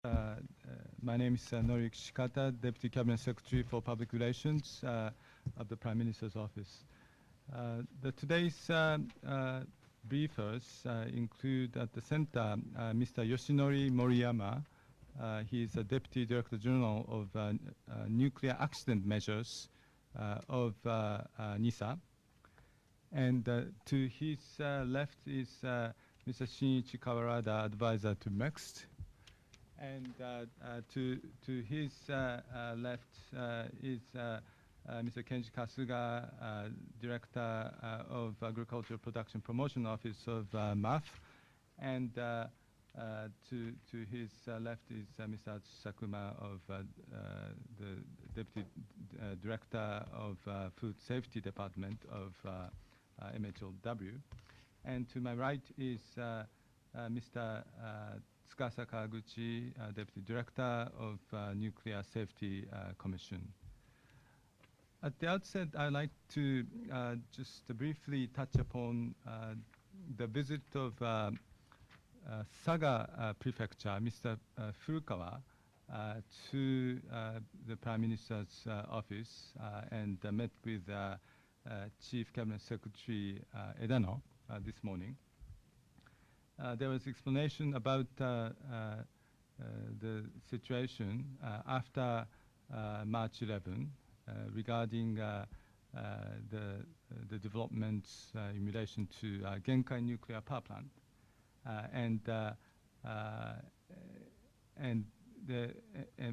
My name is Noriyuki SHIKATA, Deputy Cabinet Secretary for Public Relations of the Prime Minister's Office. Today's briefers include at the center Mr. Yoshinori Moriyama. He is a Deputy Director General of Nuclear Accident Measures of NISA. And to his left is Mr. Shinichi KAWARADA, Advisor to MEXT. And to his left is Mr. Kenji KASUGA, Director of Agricultural Production Promotion Office of MAF. And to his left is Mr. Atsushi SAKUMA of the Deputy Director of Food Safety Department of MHLW. And to my right is Mr. Tsukasa KAWAGUCHI, Deputy Director of Nuclear Safety Commission. At the outset, I'd like to just briefly touch upon the visit of Saga Prefecture, Mr. Furukawa, to the Prime Minister's office and met with Chief Cabinet Secretary Edano this morning. There was explanation about the situation after March 11 regarding the developments in relation to Genkai nuclear power plant, and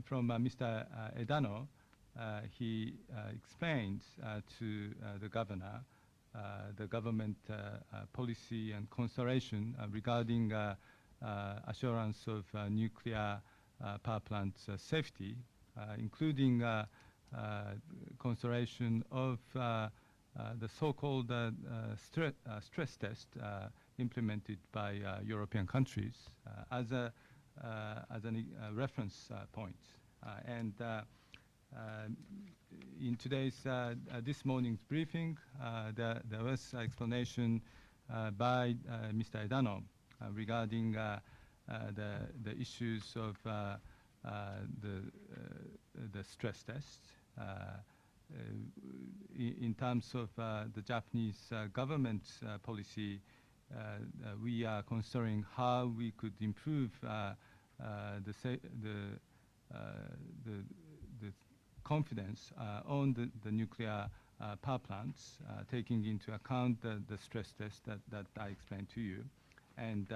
from Mr. Edano, he explained to the governor the government policy and consideration regarding assurance of nuclear power plant safety, including consideration of the so-called stress test implemented by European countries as a reference point. And in today's this morning's briefing, there was explanation by Mr. Edano regarding the issues of the stress test. In terms of the Japanese government policy, we are considering how we could improve the confidence on the nuclear power plants, taking into account the stress test that I explained to you. And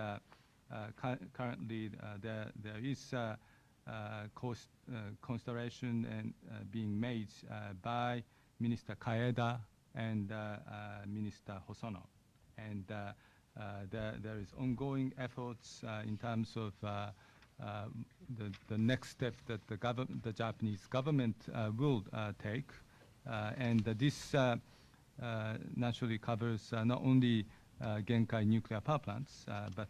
currently there is consideration and being made by Minister Kaeda and Minister Hosono. And there is ongoing efforts in terms of the next step that the Japanese government will take, and this naturally covers not only Genkai nuclear power plants, but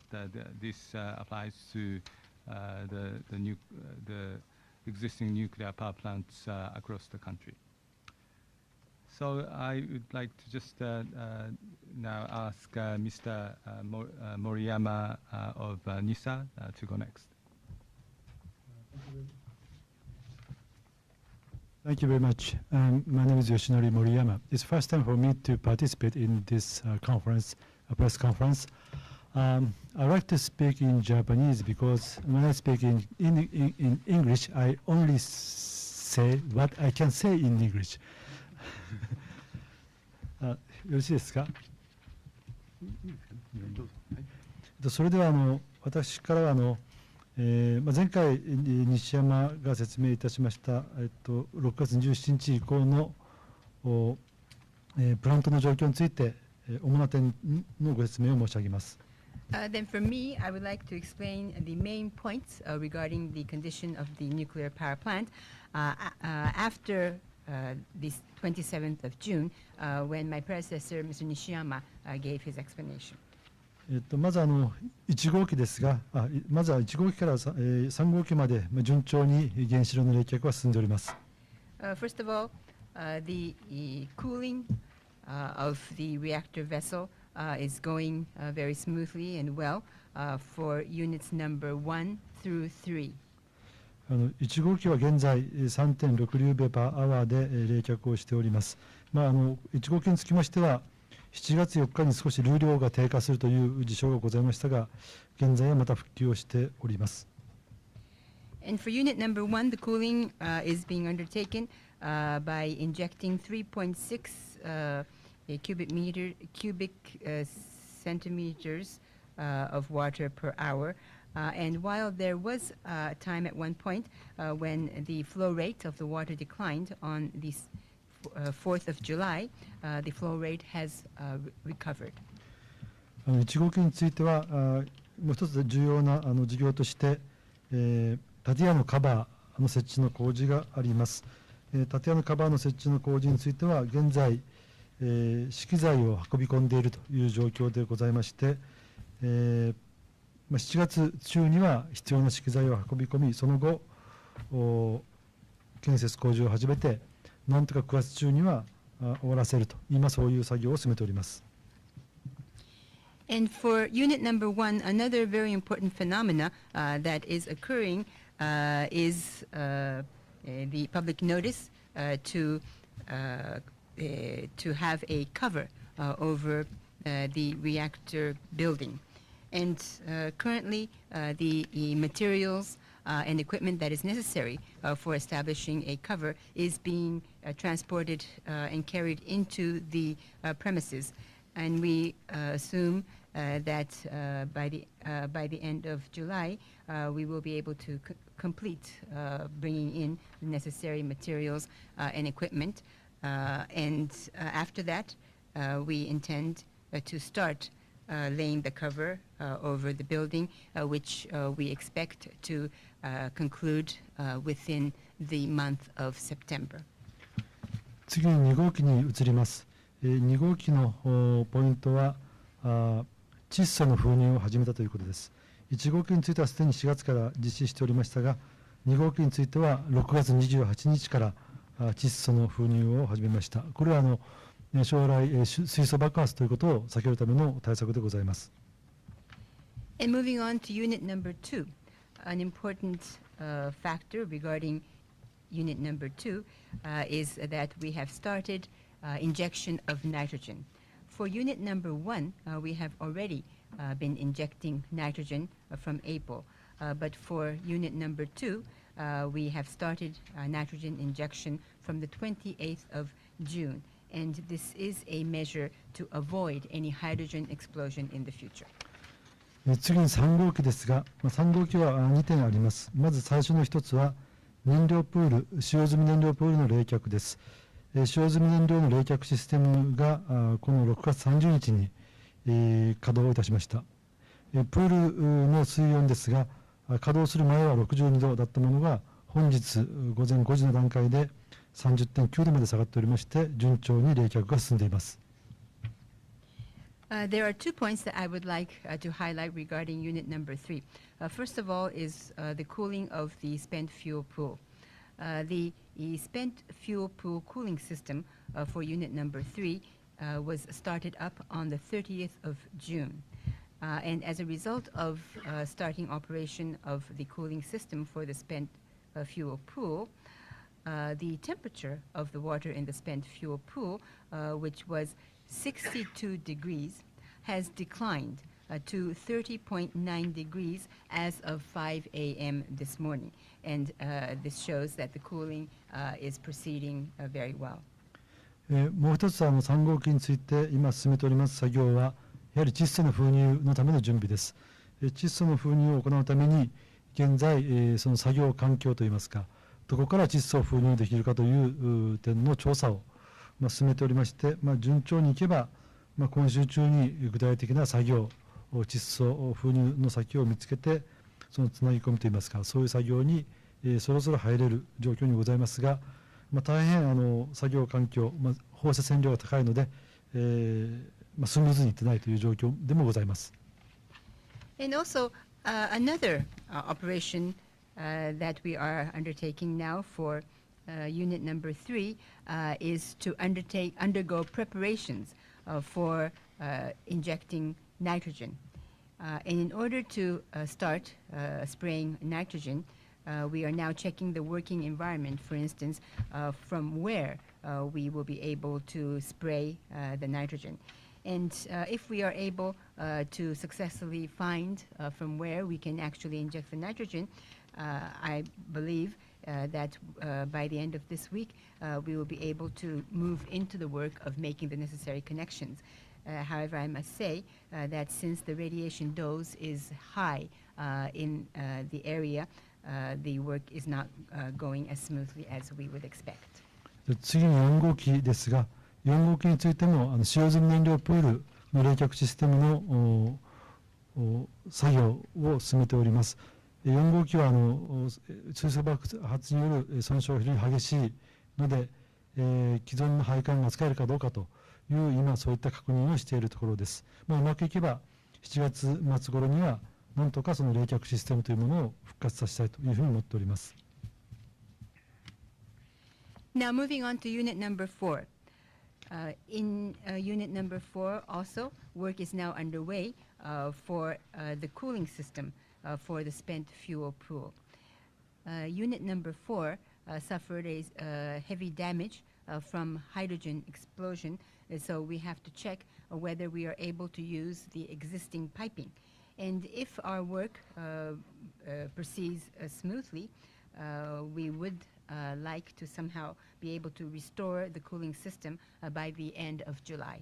this applies to the existing nuclear power plants across the country. So I would like to just now ask Mr. Moriyama of NISA to go next. Thank you very much. My name is Yoshinori Moriyama. It's first time for me to participate in this conference, a press conference. I like to speak in Japanese because when I speak in English, I only say what I can say in English. よろしいですか？それでは私からは前回西山が説明いたしました6月17日以降のプラントの状況について主な点のご説明を申し上げます。Then for me, I would like to explain the main points regarding the condition of the nuclear power plant after this 27th of June, when my predecessor, Mr. Nishiyama, gave his explanation. まず1号機ですが、まずは1号機から3号機まで順調に原子炉の冷却は進んでおります。First of all, the cooling of the reactor vessel is going very smoothly and well for units number 1 through 3. 1号機は現在 3.6 リューベパーアワーで冷却をしております。1号機につきましては7月4日に少し流量が低下するという事象がございましたが、現在はまた復旧をしております。And for unit number 1, the cooling is being undertaken by injecting 3.6 cubic centimeters of water per hour. And while there was a time at one point when the flow rate of the water declined on the 4th of July, the flow rate has recovered. 1号機についてはもう一つ重要な事業として、建屋のカバーの設置の工事があります。建屋のカバーの設置の工事については現在、資機材を運び込んでいるという状況でございまして、7月中には必要な資機材を運び込み、その後建設工事を始めて、なんとか9月中には終わらせると、今そういう作業を進めております。And for unit number 1, another very important phenomena that is occurring is the public notice to have a cover over the reactor building. And currently, the materials and equipment that is necessary for establishing a cover is being transported and carried into the premises. And we assume that by the end of July, we will be able to complete bringing in the necessary materials and equipment. And after that, we intend to start laying the cover over the building, which we expect to conclude within the month of September. 次に2号機に移ります。2号機のポイントは窒素の封入を始めたということです。1号機についてはすでに4月から実施しておりましたが、2号機については6月28日から窒素の封入を始めました。これは将来水素爆発ということを避けるための対策でございます。And moving on to unit number 2, an important factor regarding unit number 2 is that we have started injection of nitrogen. For unit number 1, we have already been injecting nitrogen from April, but for unit number 2, we have started nitrogen injection from the 28th of June, and this is a measure to avoid any hydrogen explosion in the future. 次に3号機ですが、3号機は2点あります。まず最初の一つは燃料プール、使用済み燃料プールの冷却です。使用済み燃料の冷却システムがこの6月30日に稼働いたしました。プールの水温ですが、稼働する前は62度だったものが本日午前5時の段階で 30.9 度まで下がっておりまして、順調に冷却が進んでいます。There are 2 points that I would like to highlight regarding unit number 3. First of all is the cooling of the spent fuel pool. The spent fuel pool cooling system for unit number 3 was started up on the 30th of June. And as a result of starting operation of the cooling system for the spent fuel pool, the temperature of the water in the spent fuel pool, which was 62 degrees, has declined to 30.9 degrees as of 5 a.m. this morning. And this shows that the cooling is proceeding very well. もう一つ3号機について今進めております作業は、やはり窒素の封入のための準備です。窒素の封入を行うために、現在その作業環境といいますか、どこから窒素を封入できるかという点の調査を進めておりまして、順調にいけば、今週中に具体的な作業、窒素封入の先を見つけて、そのつなぎ込みといいますか、そういう作業にそろそろ入れる状況にございますが、大変作業環境、放射線量が高いので、スムーズにいってないという状況でもございます。And also another operation that we are undertaking now for unit number 3 is to undergo preparations for injecting nitrogen. And in order to start spraying nitrogen, we are now checking the working environment, for instance, from where we will be able to spray the nitrogen. And if we are able to successfully find from where we can actually inject the nitrogen, I believe that by the end of this week, we will be able to move into the work of making the necessary connections. However, I must say that since the radiation dose is high in the area, the work is not going as smoothly as we would expect. 次に4号機ですが、4号機についても使用済み燃料プールの冷却システムの作業を進めております。4号機は水素爆発による損傷が非常に激しいので、既存の配管が使えるかどうかという今そういった確認をしているところです。うまくいけば7月末頃にはなんとかその冷却システムというものを復活させたいというふうに思っております。Now moving on to unit number 4. In unit number 4 also, work is now underway for the cooling system for the spent fuel pool. Unit number 4 suffered a heavy damage from hydrogen explosion, so we have to check whether we are able to use the existing piping. And if our work proceeds smoothly, we would like to somehow be able to restore the cooling system by the end of July.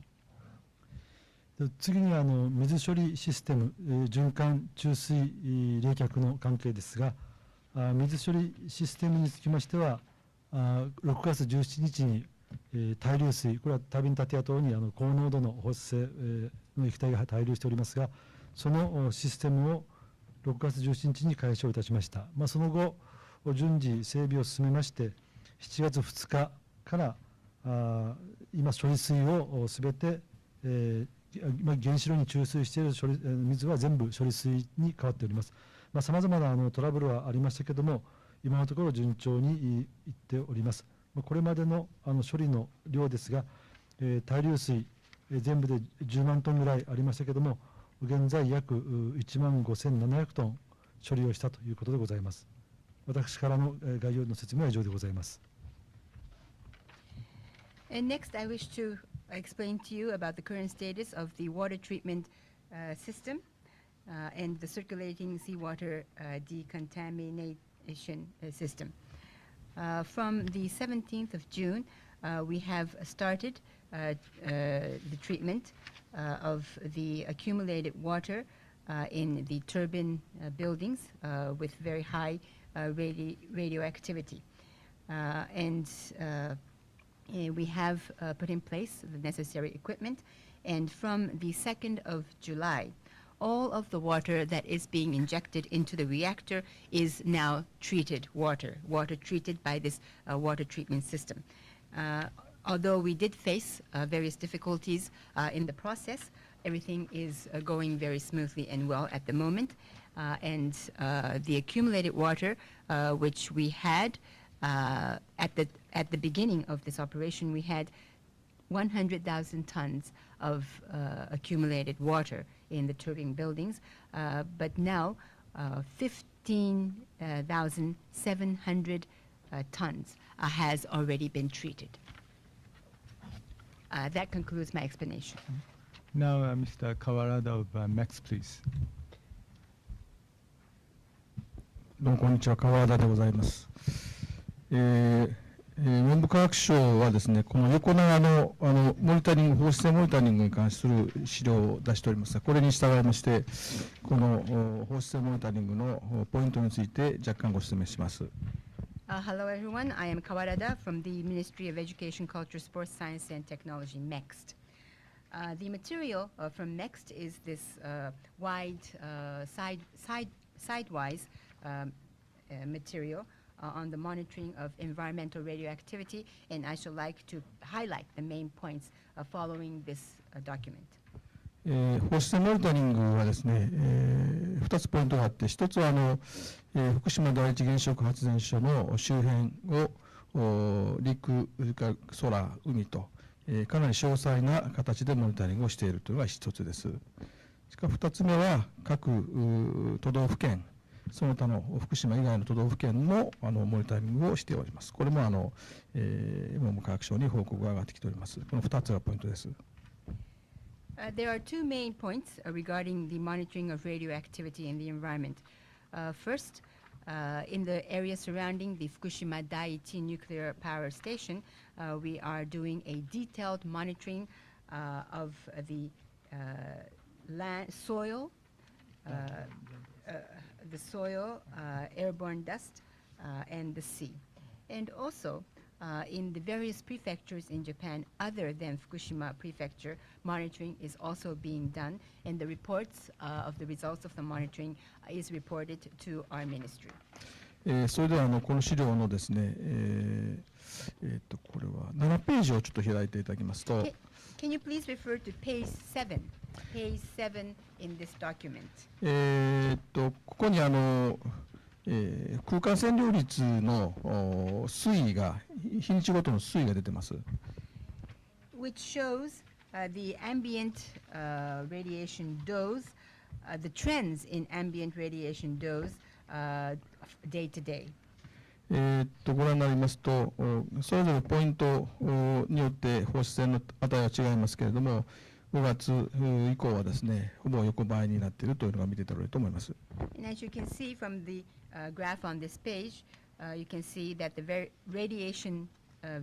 次に水処理システム、循環注水冷却の関係ですが、水処理システムにつきましては6月17日に対流水、これはタービン建屋等に高濃度の放出性の液体が対流しておりますが、そのシステムを6月17日に開始をいたしました。その後順次整備を進めまして7月2日から今処理水をすべて、原子炉に注水している水は全部処理水に変わっております。さまざまなトラブルはありましたけども、今のところ順調にいっております。これまでの処理の量ですが、対流水全部で10万トンぐらいありましたけども、現在約1万5700トン処理をしたということでございます。私からの概要の説明は以上でございます。And next, I wish to explain to you about the current status of the water treatment system and the circulating seawater decontamination system. From the 17th of June, we have started the treatment of the accumulated water in the turbine buildings with very high radioactivity. And we have put in place the necessary equipment, and from the 2nd of July, all of the water that is being injected into the reactor is now treated water treated by this water treatment system. Although we did face various difficulties in the process, everything is going very smoothly and well at the moment. And the accumulated water, which we had at the beginning of this operation, we had 100,000 tons of accumulated water in the turbine buildings, but now 15,700 tons has already been treated. That concludes my explanation. Now, Mr. Kawarada of MEX, please. どうもこんにちは、川田でございます。文部科学省はですね、この横長のモニタリング、放出性モニタリングに関する資料を出しておりますが、これに従いまして、この放出性モニタリングのポイントについて若干ご説明します。Hello everyone, I am KAWARADA from the Ministry of Education, Culture, Sports, Science and Technology, MEXT. The material from MEXT is this wide sidewise material on the monitoring of environmental radioactivity, and I should like to highlight the main points following this document. 放出性モニタリングはですね、2つポイントがあって、1つは福島第一原子力発電所の周辺を陸、それから空、海と、かなり詳細な形でモニタリングをしているというのが1つです。それから2つ目は各都道府県その他の福島以外の都道府県もモニタリングをしております。これも文部科学省に報告が上がってきております。この2つがポイントです。There are two main points regarding the monitoring of radioactivity in the environment. First, in the area surrounding the Fukushima Daiichi nuclear power station, we are doing a detailed monitoring of the soil, airborne dust, and the sea. And also, in the various prefectures in Japan other than Fukushima Prefecture, monitoring is also being done, and the reports of the results of the monitoring is reported to our ministry. それではこの資料のですね、これは7ページをちょっと開いていただきますと、Can you please refer to page 7 in this document? ここに空間線量率の推移が日にちごとの推移が出てます。Which shows the ambient radiation dose, the trends in ambient radiation dose day to day. ご覧になりますと、それぞれポイントによって放射線の値は違いますけれども、5月以降はですね、ほぼ横ばいになっているというのが見て取れると思います。And as you can see from the graph on this page, you can see that the radiation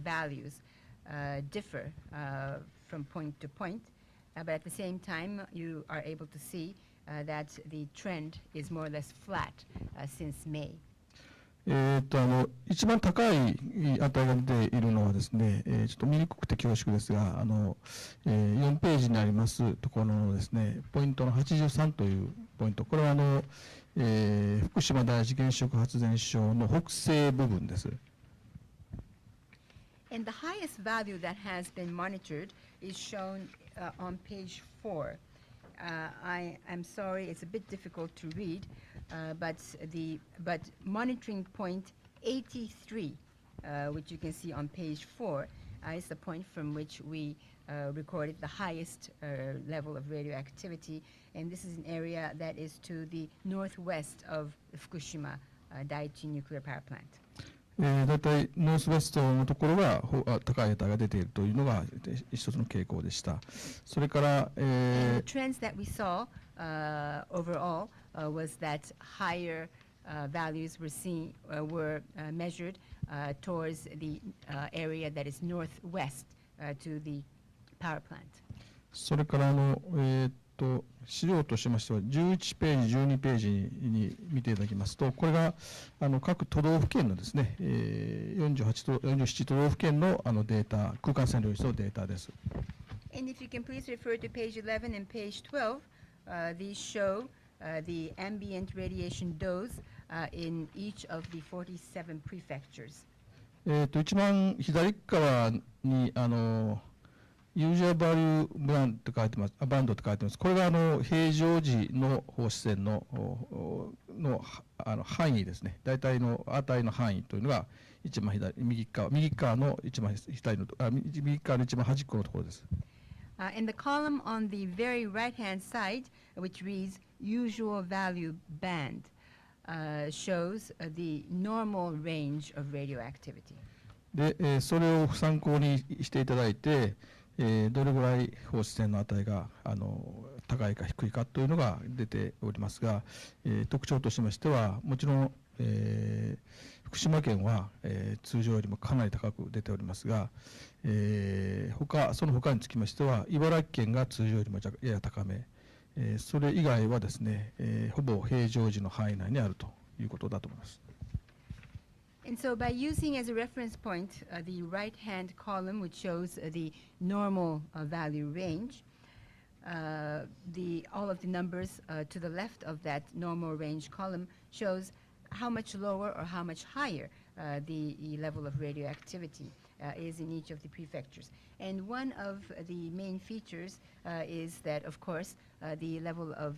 values differ from point to point, but at the same time, you are able to see that the trend is more or less flat since May. 一番高い値が出ているのはですね、ちょっと見にくくて恐縮ですが、4ページにありますところのですね、ポイントの83というポイント、これは福島第一原子力発電所の北西部分です。And the highest value that has been monitored is shown on page 4. I'm sorry, it's a bit difficult to read, but monitoring point 83, which you can see on page 4, is the point from which we recorded the highest level of radioactivity, and this is an area that is to the northwest of the Fukushima Daiichi nuclear power plant. だいたいノースウェストのところが高い値が出ているというのが一つの傾向でした。それから、The trends that we saw overall was that higher values were measured towards the area that is northwest to the power plant. それから資料としましては11ページ、12ページに見ていただきますと、これが各都道府県のですね、47都道府県のデータ、空間線量率のデータです。And if you can please refer to page 11 and page 12, these show the ambient radiation dose in each of the 47 prefectures. 一番左側にユージャーバリューバンドと書いてます。バンドと書いてます。これが平常時の放射線の範囲ですね。大体の値の範囲というのが一番右側の一番左の右側の一番端っこのところです。In the column on the very right-hand side, which reads usual value band, shows the normal range of radioactivity. で、それを参考にしていただいて、どれぐらい放射線の値が高いか低いかというのが出ておりますが、特徴としましてはもちろん、福島県は、通常よりもかなり高く出ておりますが、その他につきましては茨城県が通常よりもやや高め、それ以外はですね、ほぼ平常時の範囲内にあるということだと思います。And so by using as a reference point the right-hand column, which shows the normal value range, all of the numbers to the left of that normal range column shows how much lower or how much higher the level of radioactivity is in each of the prefectures. And one of the main features is that, of course, the level of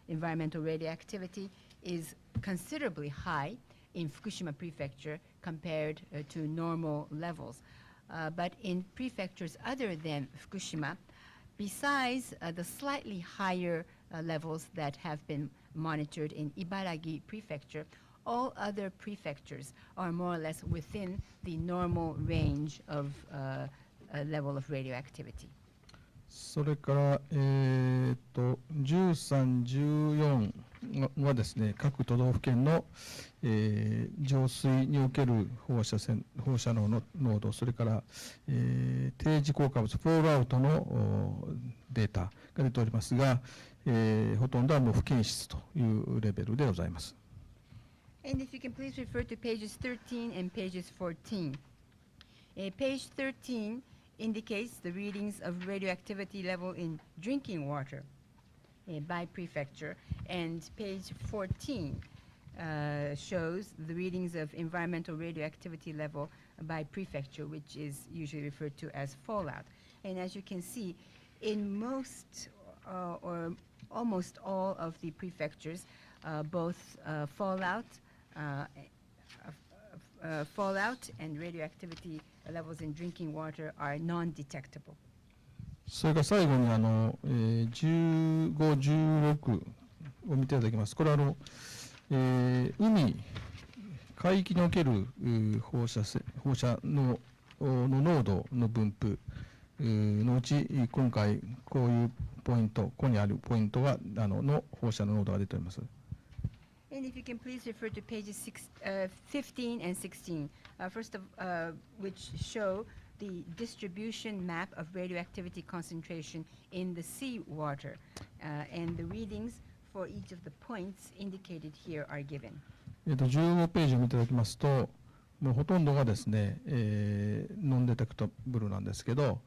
environmental radioactivity is considerably high in Fukushima Prefecture compared to normal levels. But in prefectures other than Fukushima, besides the slightly higher levels that have been monitored in Ibaragi Prefecture. All other prefectures are more or less within the normal range of level of radioactivity. それから、13、14はですね、各都道府県の、浄水における放射能の濃度、それから、定時効果物、フォールアウトのデータが出ておりますが、ほとんどはもう不検出というレベルでございます。And if you can please refer to pages 13 and pages 14. Page 13 indicates the readings of radioactivity level in drinking water by prefecture, and page 14 shows the readings of environmental radioactivity level by prefecture, which is usually referred to as fallout. And as you can see, in most or almost all of the prefectures, both fallout and radioactivity levels in drinking water are non-detectable. それから最後に15、16を見ていただきます。これは海域における放射の濃度の分布のうち、今回こういうポイント、ここにあるポイントがの放射の濃度が出ております。And if you can please refer to pages 15 and 16, first of which show the distribution map of radioactivity concentration in the seawater, and the readings for each of the points indicated here are given. 15ページを見ていただきますと、もうほとんどがですね、ノンデテクタブルなんですけど、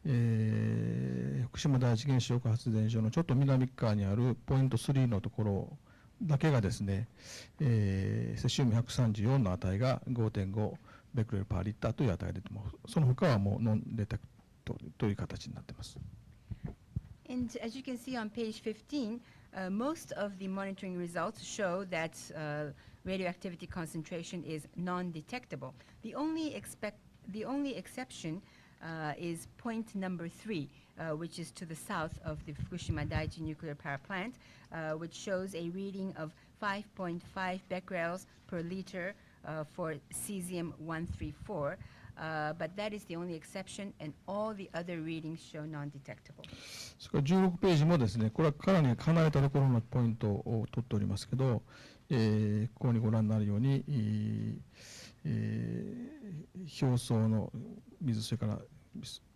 福島第一原子力発電所のちょっと南側にあるポイント3のところだけがですね、セシウム134の値が 5.5 ベクレルパーリッターという値が出てます。その他はもうノンデテクトという形になっています。And as you can see on page 15, most of the monitoring results show that radioactivity concentration is non-detectable. The only exception is point number 3, which is to the south of the Fukushima Daiichi nuclear power plant, which shows a reading of 5.5 becquerels per liter for cesium-134. But that is the only exception, and all the other readings show non-detectable. それから16ページもですね、これはかなり離れたところのポイントを取っておりますけど、ここにご覧になるように、表層の水、それから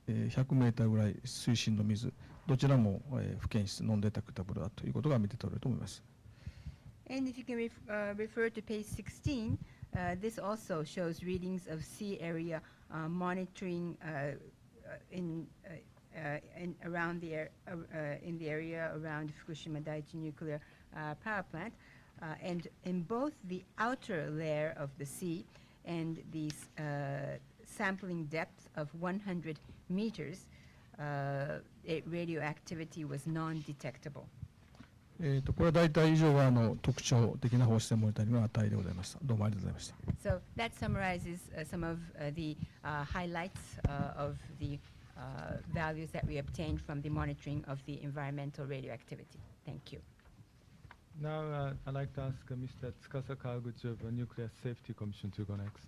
100メーターぐらい水深の水、どちらも不検出、ノンデテクタブルだということが見て取れると思います。And if you can refer to page 16, this also shows readings of sea area monitoring in the area around Fukushima Daiichi nuclear power plant, and in both the outer layer of the sea and the sampling depth of 100 meters, radioactivity was non-detectable. これは大体以上が特徴的な放射線モニタリングの値でございました。どうもありがとうございました。So that summarizes some of the highlights of the values that we obtained from the monitoring of the environmental radioactivity. Thank you. Now I'd like to ask Mr. Tsukasa Kawaguchi of the Nuclear Safety Commission to go next.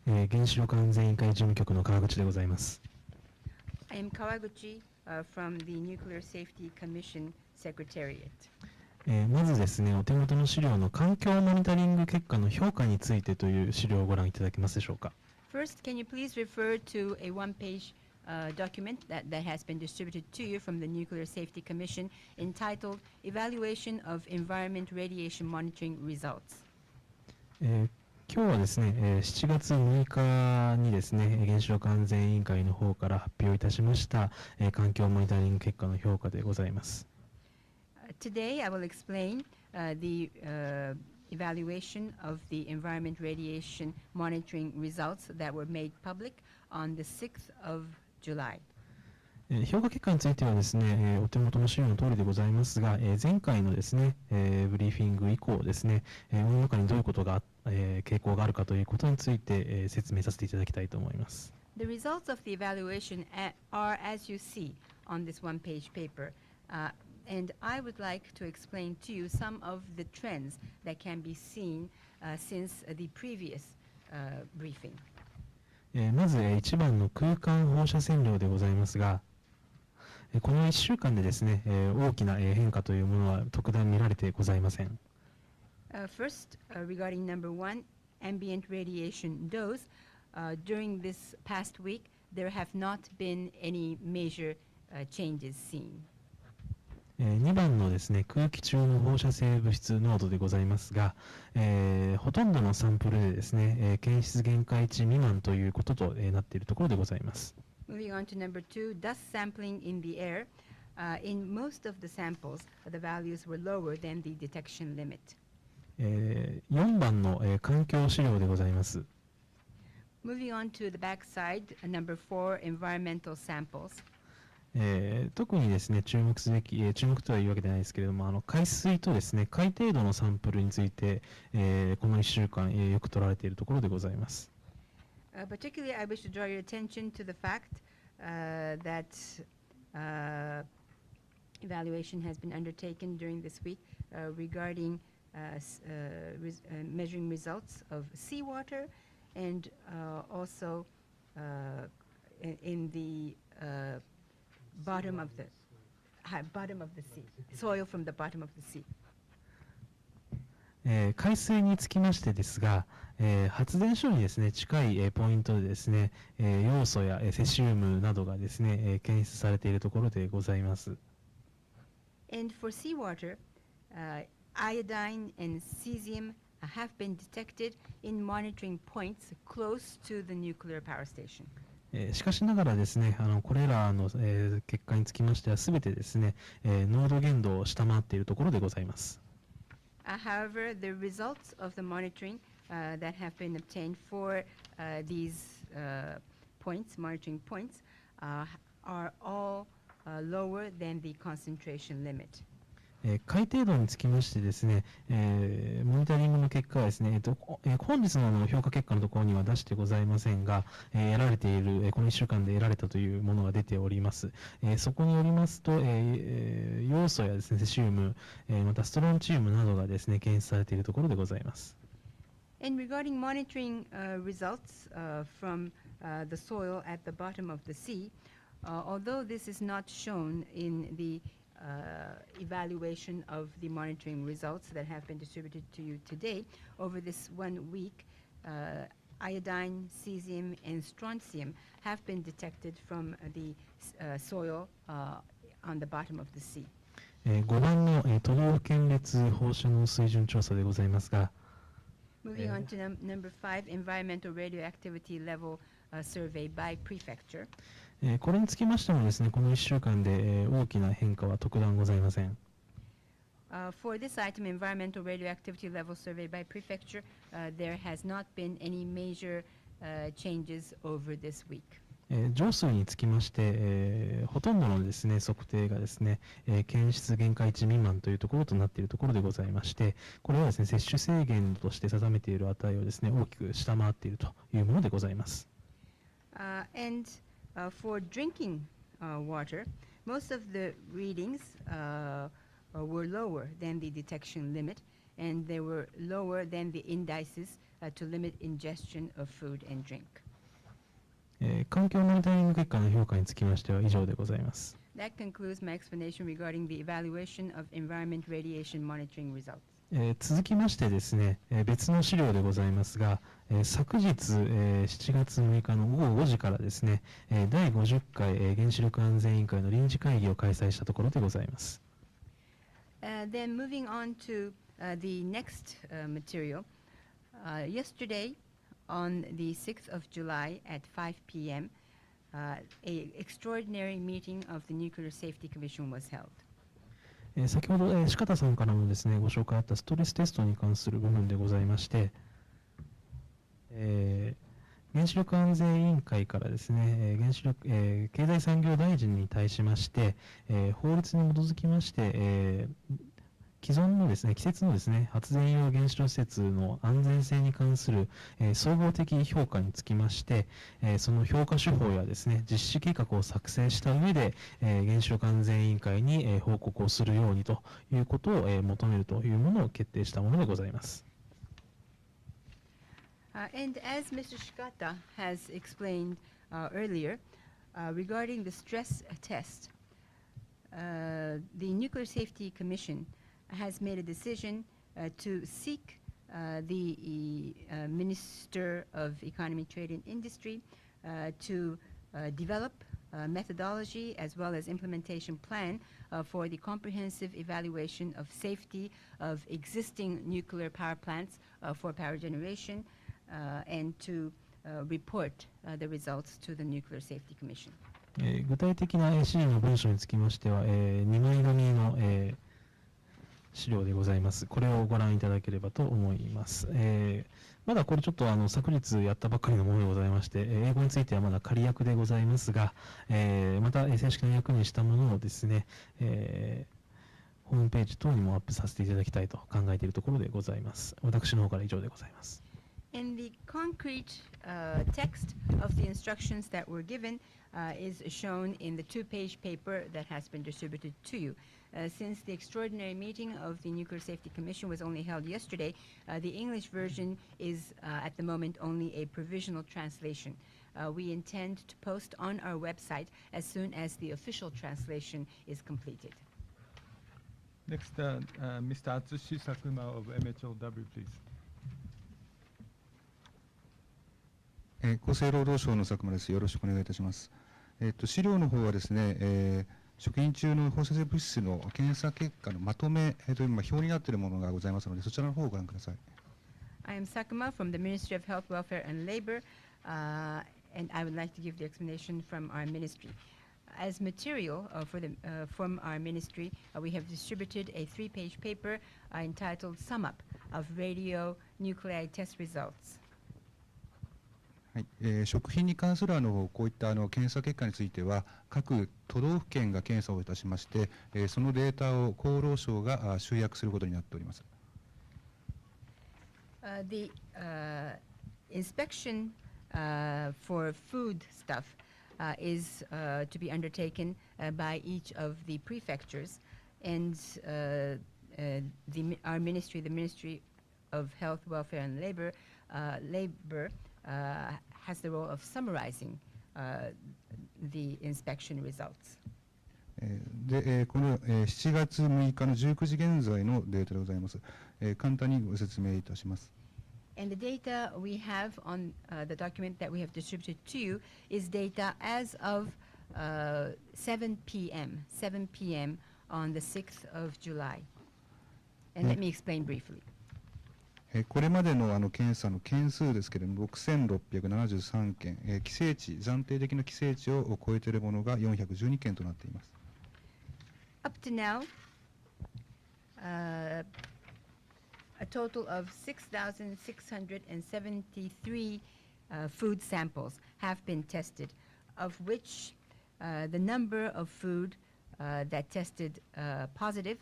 原子力安全委員会事務局の川口でございます。I am Kawaguchi from the Nuclear Safety Commission Secretariat. まずですね、お手元の資料の環境モニタリング結果の評価についてという資料をご覧いただけますでしょうか。First, can you please refer to a one-page document that has been distributed to you from the Nuclear Safety Commission entitled Evaluation of Environment Radiation Monitoring Results. 今日はですね、7月6日にですね、原子力安全委員会の方から発表いたしました、環境モニタリング結果の評価でございます。Today, I will explain the evaluation of the environment radiation monitoring results that were made public on the 6th of July. 評価結果についてはですね、お手元の資料の通りでございますが、前回のですね、ブリーフィング以降ですね、大まかにどういうことが、傾向があるかということについて、説明させていただきたいと思います。The results of the evaluation are as you see on this one-page paper. And I would like to explain to you some of the trends that can be seen since the previous briefing. まず1番の空間放射線量でございますが、この1週間でですね、大きな変化というものは特段見られてございません。First, regarding number 1, ambient radiation dose, during this past week, there have not been any major changes seen. 2番のですね、空気中の放射性物質濃度でございますが、ほとんどのサンプルでですね、検出限界値未満ということと、なっているところでございます。Moving on to number 2, dust sampling in the air. In most of the samples, the values were lower than the detection limit. 4番の、環境資料でございます。Moving on to the back side, number 4, environmental samples. 特にですね、注目すべき、注目とはいうわけではないですけれども、海水とですね、海底度のサンプルについて、この1週間、よく取られているところでございます。Particularly, I wish to draw your attention to the fact that evaluation has been undertaken during this week regarding measuring results of seawater and also in the bottom of the sea, soil from the bottom of the sea. 海水につきましてですが、発電所にですね、近い、ポイントでですね、ヨウ素や、セシウムなどがですね、検出されているところでございます。And for seawater, iodine and cesium have been detected in monitoring points close to the nuclear power station. しかしながらですね、これらの、結果につきましてはすべてですね、濃度限度を下回っているところでございます。However, the results of the monitoring that have been obtained for these monitoring points, are all lower than the concentration limit. 海底度につきましてですね、モニタリングの結果はですね、本日の評価結果のところには出してございませんが、得られている、この1週間で得られたというものが出ております。そこによりますと、ヨウ素やですね、セシウム、またストロンチウムなどがですね、検出されているところでございます。And regarding monitoring results from the soil at the bottom of the sea, although this is not shown in the evaluation of the monitoring results that have been distributed to you today, over this 1 week, iodine, cesium, and strontium have been detected from the soil on the bottom of the sea. 5番の、都道府県別放射能水準調査でございますが、Moving on to number 5, environmental radioactivity level survey by prefecture. これにつきましてもですね、この1週間で、大きな変化は特段ございません。For this item, environmental radioactivity level survey by prefecture, there has not been any major changes over this week. 浄水につきまして、ほとんどのですね、測定がですね、検出限界値未満というところとなっているところでございまして、これはですね、摂取制限として定めている値をですね、大きく下回っているというものでございます。And for drinking water, most of the readings were lower than the detection limit, and they were lower than the indices to limit ingestion of food and drink. 環境モニタリング結果の評価につきましては以上でございます。That concludes my explanation regarding the evaluation of environment radiation monitoring results. 続きましてですね、別の資料でございますが、昨日、7月6日の午後5時からですね、第50回、原子力安全委員会の臨時会議を開催したところでございます。Then moving on to the next material, yesterday on the 6th of July at 5 p.m., an extraordinary meeting of the Nuclear Safety Commission was held. 先ほど、四方さんからもですね、ご紹介あったストレステストに関する部分でございまして、原子力安全委員会からですね、経済産業大臣に対しまして、法律に基づきまして、既存のですね、季節のですね、発電用原子炉施設の安全性に関する、総合的評価につきまして、その評価手法やですね、実施計画を作成した上で、原子力安全委員会に、報告をするようにということを、求めるというものを決定したものでございます。And as Mr. Shikata has explained earlier, regarding the stress test, the Nuclear Safety Commission has made a decision to seek the Minister of Economy, Trade and Industry to develop a methodology as well as implementation plan for the comprehensive evaluation of safety of existing nuclear power plants for power generation and to report the results to the Nuclear Safety Commission. 具体的な指示の文書につきましては、2枚紙の、資料でございます。これをご覧いただければと思います。まだこれちょっと昨日やったばっかりのものでございまして、英語についてはまだ仮訳でございますが、また正式な訳にしたものをですね、ホームページ等にもアップさせていただきたいと考えているところでございます。私の方から以上でございます。And the concrete text of the instructions that were given is shown in the two-page paper that has been distributed to you. Since the extraordinary meeting of the Nuclear Safety Commission was only held yesterday, the English version is at the moment only a provisional translation. We intend to post on our website as soon as the official translation is completed. Next, Mr. Atsushi Sakuma of MHLW, please. 厚生労働省の佐久間です。よろしくお願いいたします。資料の方はですね、食品中の放射性物質の検査結果のまとめという表になっているものがございますので、そちらの方をご覧ください。I am Sakuma from the Ministry of Health, Welfare and Labor, and I would like to give the explanation from our ministry. As material from our ministry, we have distributed a three-page paper entitled Sum Up of Radionuclide Test Results. はい、食品に関するこういった検査結果については各都道府県が検査をいたしまして、そのデータを厚労省が集約することになっております。The inspection for food stuff is to be undertaken by each of the prefectures, and our ministry, the Ministry of Health, Welfare and Labor, has the role of summarizing the inspection results. で、この7月6日の19時現在のデータでございます。簡単にご説明いたします。And the data we have on the document that we have distributed to you is data as of 7 p.m. on the 6th of July. And let me explain briefly. これまでの検査の件数ですけれども6673件、規制値、暫定的な規制値を超えているものが412件となっています。Up to now, a total of 6,673 food samples have been tested, of which the number of food that tested positive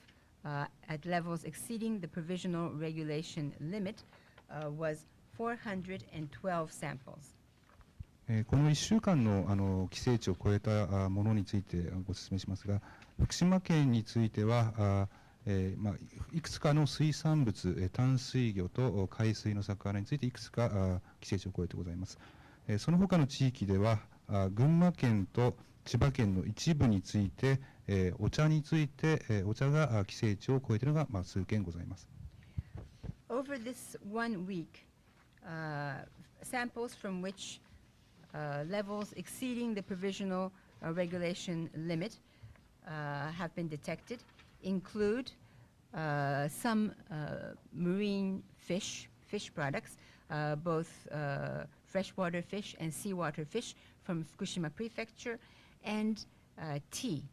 at levels exceeding the provisional regulation limit was 412 samples. この1週間の規制値を超えたものについてご説明しますが、福島県についてはいくつかの水産物、淡水魚と海水の魚についていくつか規制値を超えてございます。その他の地域では群馬県と千葉県の一部についてお茶についてお茶が規制値を超えているのが数件ございます。Over this 1 week, samples from which levels exceeding the provisional regulation limit have been detected include some marine fish products, both freshwater fish and seawater fish from Fukushima Prefecture, and tea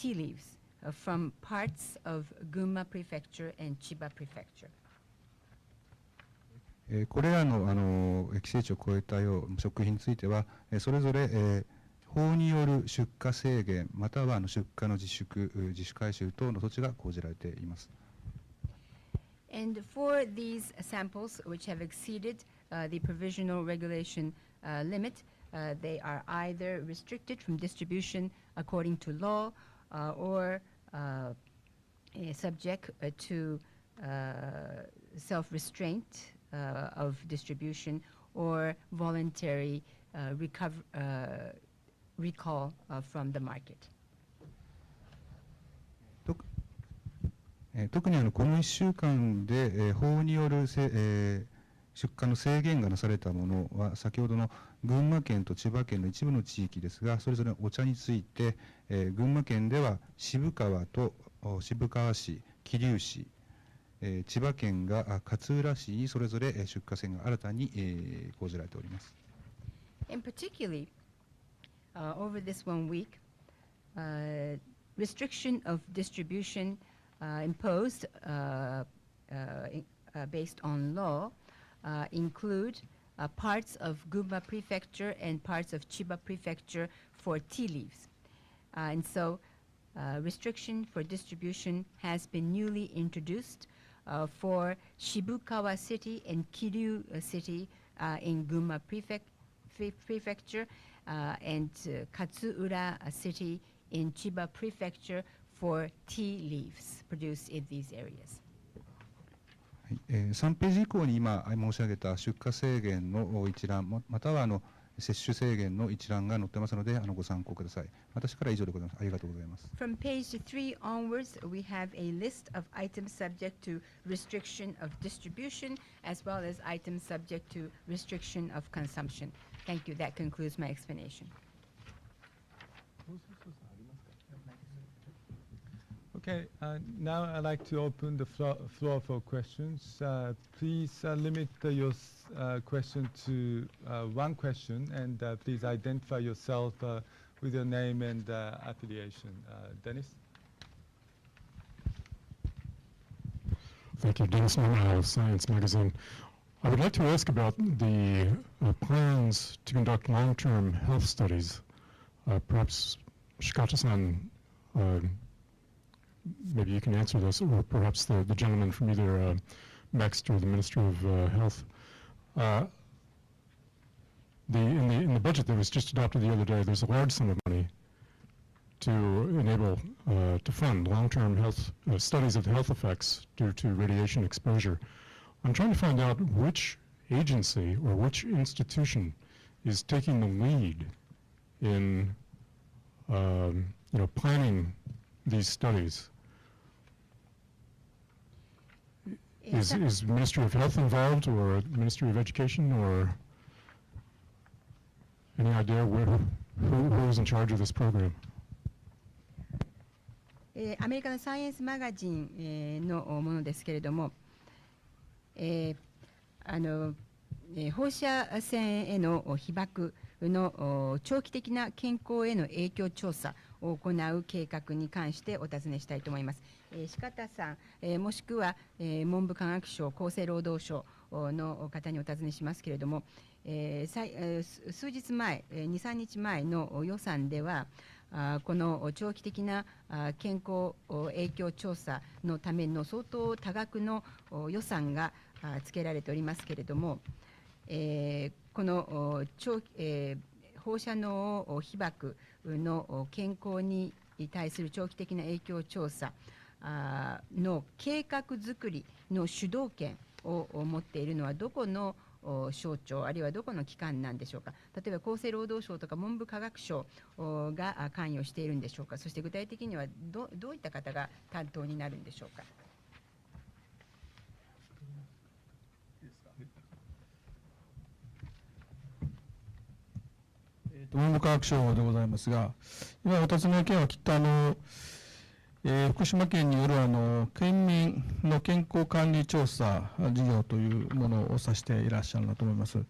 leaves from parts of Gunma Prefecture and Chiba Prefecture. これらの規制値を超えた食品についてはそれぞれ法による出荷制限または出荷の自粛回収等の措置が講じられています。And for these samples which have exceeded the provisional regulation limit, they are either restricted from distribution according to law or subject to self-restraint of distribution or voluntary recall from the market. 特にこの1週間で、法による出荷の制限がなされたものは先ほどの群馬県と千葉県の一部の地域ですが、それぞれお茶について、群馬県では渋川と渋川市、桐生市、千葉県が勝浦市にそれぞれ出荷制限が新たに講じられております。And particularly, over this 1 week, restriction of distribution imposed based on law include parts of Gunma Prefecture and parts of Chiba Prefecture for tea leaves. And so restriction for distribution has been newly introduced for Shibukawa City and Kiryu City in Gunma Prefecture and Katsuura City in Chiba Prefecture for tea leaves produced in these areas. 3ページ以降に今申し上げた出荷制限の一覧または接種制限の一覧が載ってますのでご参考ください。私からは以上でございます。ありがとうございます。From page 3 onwards, we have a list of items subject to restriction of distribution as well as items subject to restriction of consumption. Thank you. That concludes my explanation. Okay, now I'd like to open the floor for questions. Please limit your question to 1 question, and please identify yourself with your name and affiliation. Dennis? Thank you. Dennis Mormon, Science Magazine. I would like to ask about the plans to conduct long-term health studies. Perhaps Shikata-san, maybe you can answer this, or perhaps the gentleman from either MEXT or the Ministry of Health. In the budget that was just adopted the other day, there's a large sum of money to enable to fund long-term health studies of the health effects due to radiation exposure. I'm trying to find out which agency or which institution is taking the lead in planning these studies. Is Ministry of Health involved, or Ministry of Education, or any idea who is in charge of this program? アメリカのサイエンスマガジンのものですけれども、放射線への被曝の長期的な健康への影響調査を行う計画に関してお尋ねしたいと思います。SHIKATAさん、もしくは文部科学省、厚生労働省の方にお尋ねしますけれども、数日前、2、3日前の予算では、この長期的な健康影響調査のための相当多額の予算がつけられておりますけれども、この放射能被曝の健康に対する長期的な影響調査の計画作りの主導権を持っているのはどこの省庁あるいはどこの機関なんでしょうか。例えば厚生労働省とか文部科学省が関与しているんでしょうか。そして具体的にはどういった方が担当になるんでしょうか。文部科学省でございますが、今お尋ねの件はきっと福島県による県民の健康管理調査事業というものを指していらっしゃるんだと思います。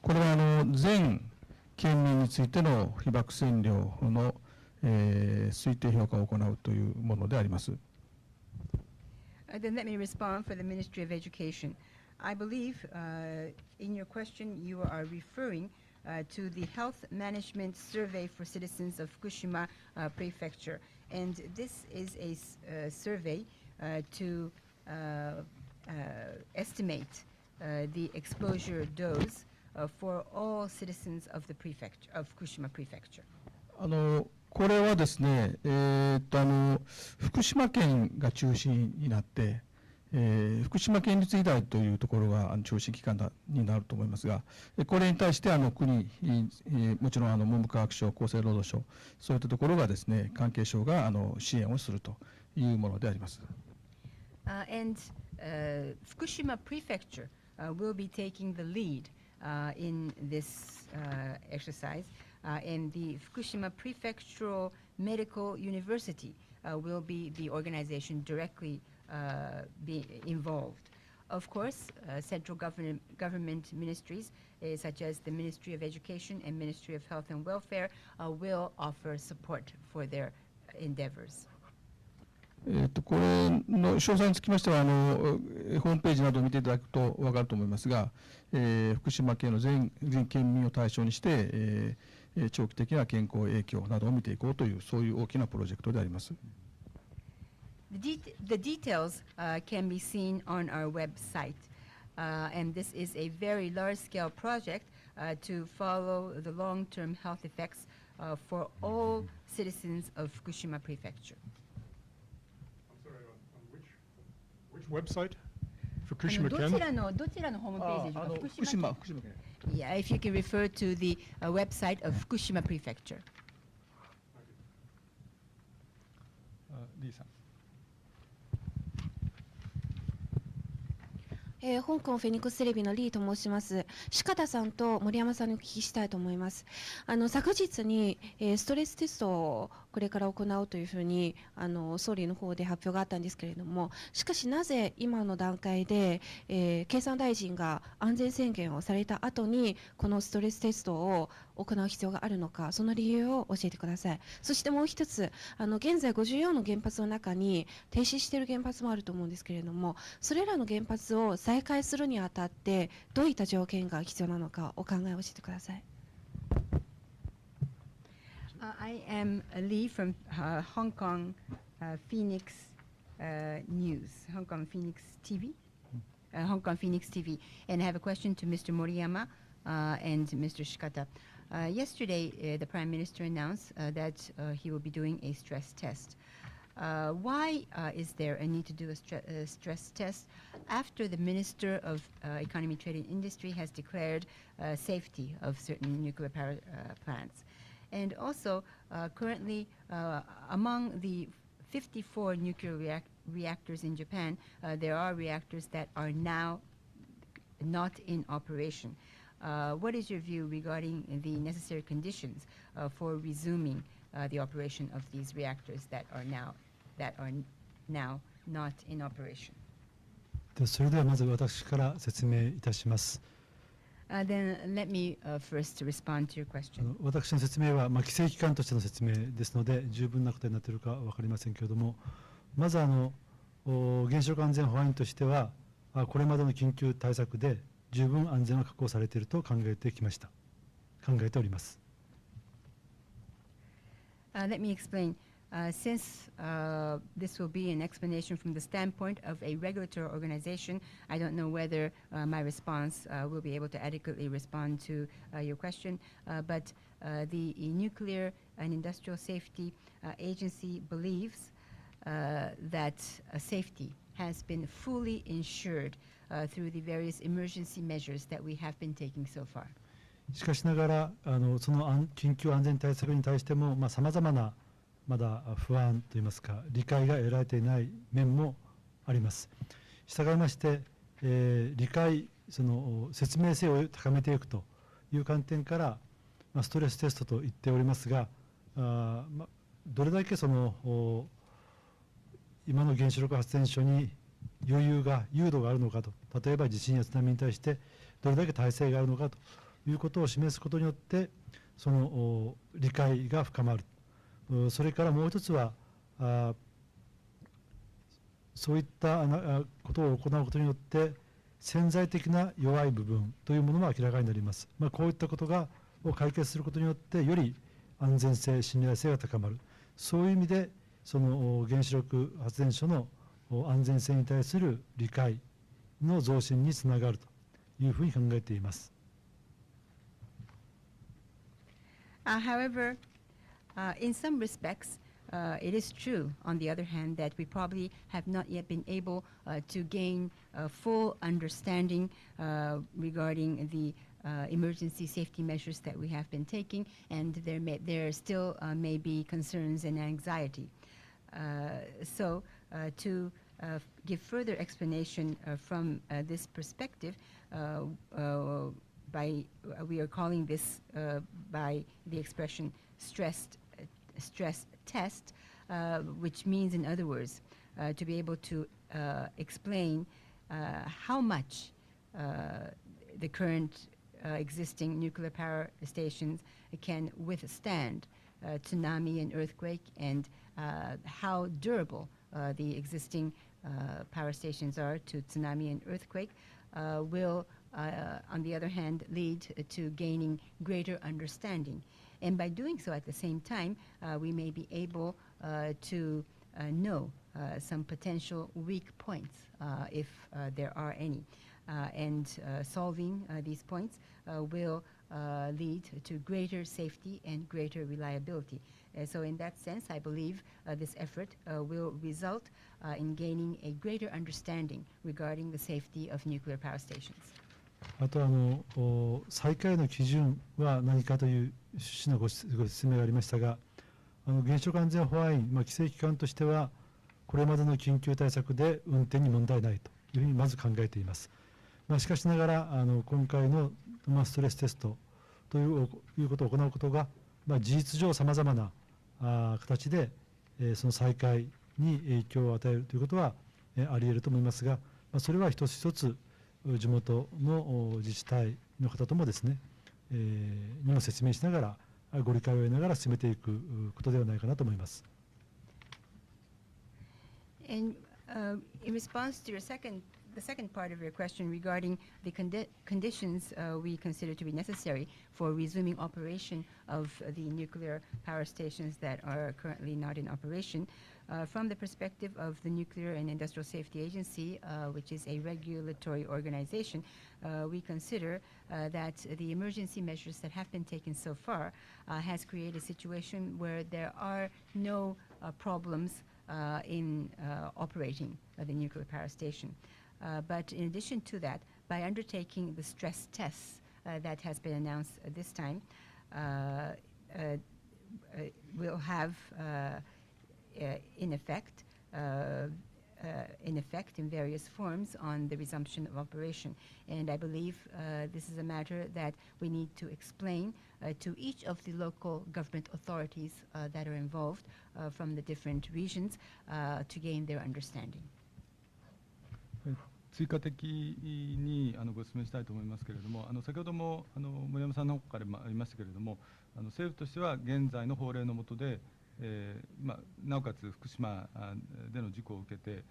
これは全県民についての被曝線量の、推定評価を行うというものであります。Then let me respond for the Ministry of Education. I believe in your question you are referring to the health management survey for citizens of Fukushima Prefecture. And this is a survey to estimate the exposure dose for all citizens of the prefecture of Fukushima Prefecture? これはですね、福島県が中心になって、福島県立医大というところが中心機関になると思いますが、これに対して国、もちろん文部科学省、厚生労働省、そういったところがですね、関係省が支援をするというものであります。Fukushima Prefecture will be taking the lead in this exercise, and the Fukushima Prefectural Medical University will be the organization directly be involved. Of course, central government ministries such as the Ministry of Education and Ministry of Health and Welfare will offer support for their endeavors. これの詳細につきましてはホームページなどを見ていただくと分かると思いますが、福島県の全県民を対象にして、長期的な健康影響などを見ていこうというそういう大きなプロジェクトであります。The details can be seen on our website, and this is a very large-scale project to follow the long-term health effects for all citizens of Fukushima Prefecture. I'm sorry, on which website? Fukushima Ken? どちらのホームページですか？福島県。Yeah, if you can refer to the website of Fukushima Prefecture. Lisa. 香港フェニックステレビのリーと申します。四方さんと森山さんにお聞きしたいと思います。昨日に、ストレステストをこれから行うというふうに総理の方で発表があったんですけれども、しかしなぜ今の段階で、経産大臣が安全宣言をされた後にこのストレステストを行う必要があるのか、その理由を教えてください。そしてもう一つ、現在54の原発の中に停止している原発もあると思うんですけれども、それらの原発を再開するにあたってどういった条件が必要なのかお考えを教えてください。I am Lee from Hong Kong Phoenix News, Hong Kong Phoenix TV, Hong Kong Phoenix TV, and I have a question to Mr. Moriyama and Mr. Shikata. Yesterday, the Prime Minister announced that he will be doing a stress test. Why is there a need to do a stress test after the Minister of Economy, Trade and Industry has declared safety of certain nuclear power plants? And also, currently, among the 54 nuclear reactors in Japan, there are reactors that are now not in operation. What is your view regarding the necessary conditions for resuming the operation of these reactors that are now not in operation? それではまず私から説明いたします。Then let me first respond to your question. 私の説明は、規制機関としての説明ですので十分なことになっているか分かりませんけれども、まず原子力安全保安院としてはこれまでの緊急対策で十分安全が確保されていると考えております。Let me explain. Since this will be an explanation from the standpoint of a regulatory organization, I don't know whether my response will be able to adequately respond to your question, but the Nuclear and Industrial Safety Agency believes that safety has been fully ensured through the various emergency measures that we have been taking so far. しかしながらその緊急安全対策に対してもさまざまなまだ不安といいますか理解が得られていない面もあります。したがいまして、理解説明性を高めていくという観点から、ストレステストと言っておりますが、どれだけ今の原子力発電所に誘導があるのかと、例えば地震や津波に対してどれだけ耐性があるのかということを示すことによって理解が深まる。それからもう一つはそういったことを行うことによって潜在的な弱い部分というものも明らかになります。こういったことを解決することによってより安全性信頼性が高まる。そういう意味で原子力発電所の安全性に対する理解の増進につながるというふうに考えています。However, in some respects, it is true, on the other hand, that we probably have not yet been able to gain full understanding regarding the emergency safety measures that we have been taking, and there still may be concerns and anxiety. So to give further explanation from this perspective, we are calling this by the expression stress test, which means, in other words, to be able to explain how much the current existing nuclear power stations can withstand tsunami and earthquake, and how durable the existing power stations are to tsunami and earthquake, will, on the other hand, lead to gaining greater understanding. And by doing so at the same time, we may be able to know some potential weak points, if there are any. And solving these points will lead to greater safety and greater reliability. So in that sense, I believe this effort will result in gaining a greater understanding regarding the safety of nuclear power stations. あと再開の基準は何かという趣旨のご説明がありましたが、原子力安全保安院、規制機関としてはこれまでの緊急対策で運転に問題ないというふうにまず考えています。しかしながら今回のストレステストということを行うことが、事実上さまざまな形でその再開に影響を与えるということはあり得ると思いますが、それは一つ一つ地元の自治体の方ともですね、にも説明しながらご理解を得ながら進めていくことではないかなと思います。And in response to the second part of your question regarding the conditions we consider to be necessary for resuming operation of the nuclear power stations that are currently not in operation, from the perspective of the Nuclear and Industrial Safety Agency, which is a regulatory organization, we consider that the emergency measures that have been taken so far has created a situation where there are no problems in operating the nuclear power station. But in addition to that, by undertaking the stress tests that has been announced this time, will have in effect in various forms on the resumption of operation. And I believe this is a matter that we need to explain to each of the local government authorities that are involved from the different regions to gain their understanding. 追加的にご説明したいと思いますけれども、先ほども森山さんの方からもありましたけれども、政府としては現在の法令の下で、なおかつ福島での事故を受けて、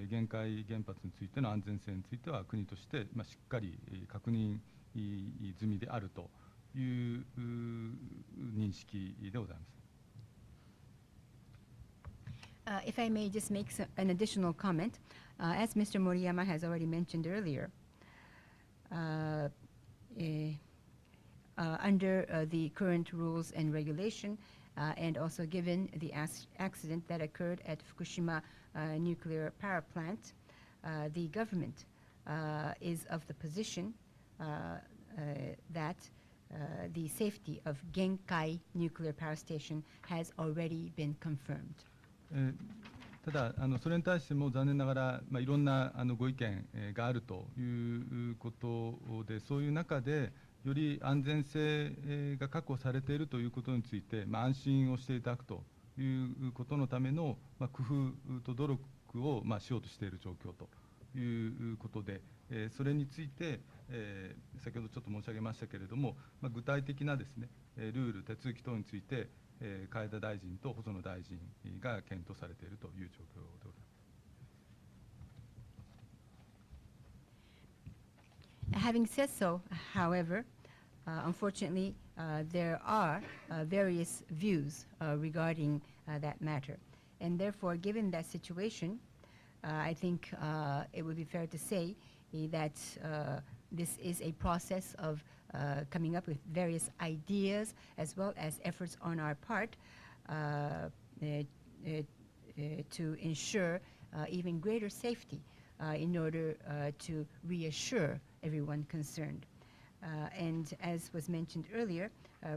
限界原発についての安全性については国として、しっかり確認済みであるという認識でございます。If I may just make an additional comment, as Mr. Moriyama has already mentioned earlier, under the current rules and regulation, and also given the accident that occurred at Fukushima nuclear power plant, the government is of the position that the safety of Genkai nuclear power station has already been confirmed. ただそれに対しても残念ながら、いろんなご意見があるということで、そういう中でより安全性が確保されているということについて、安心をしていただくということのための、工夫と努力を、しようとしている状況ということで、それについて、先ほどちょっと申し上げましたけれども、具体的なですね、ルール手続き等について海田大臣と細野大臣が検討されているという状況でございます。Having said so, however, unfortunately, there are various views regarding that matter. And therefore, given that situation, I think it would be fair to say that this is a process of coming up with various ideas as well as efforts on our part to ensure even greater safety in order to reassure everyone concerned. And as was mentioned earlier,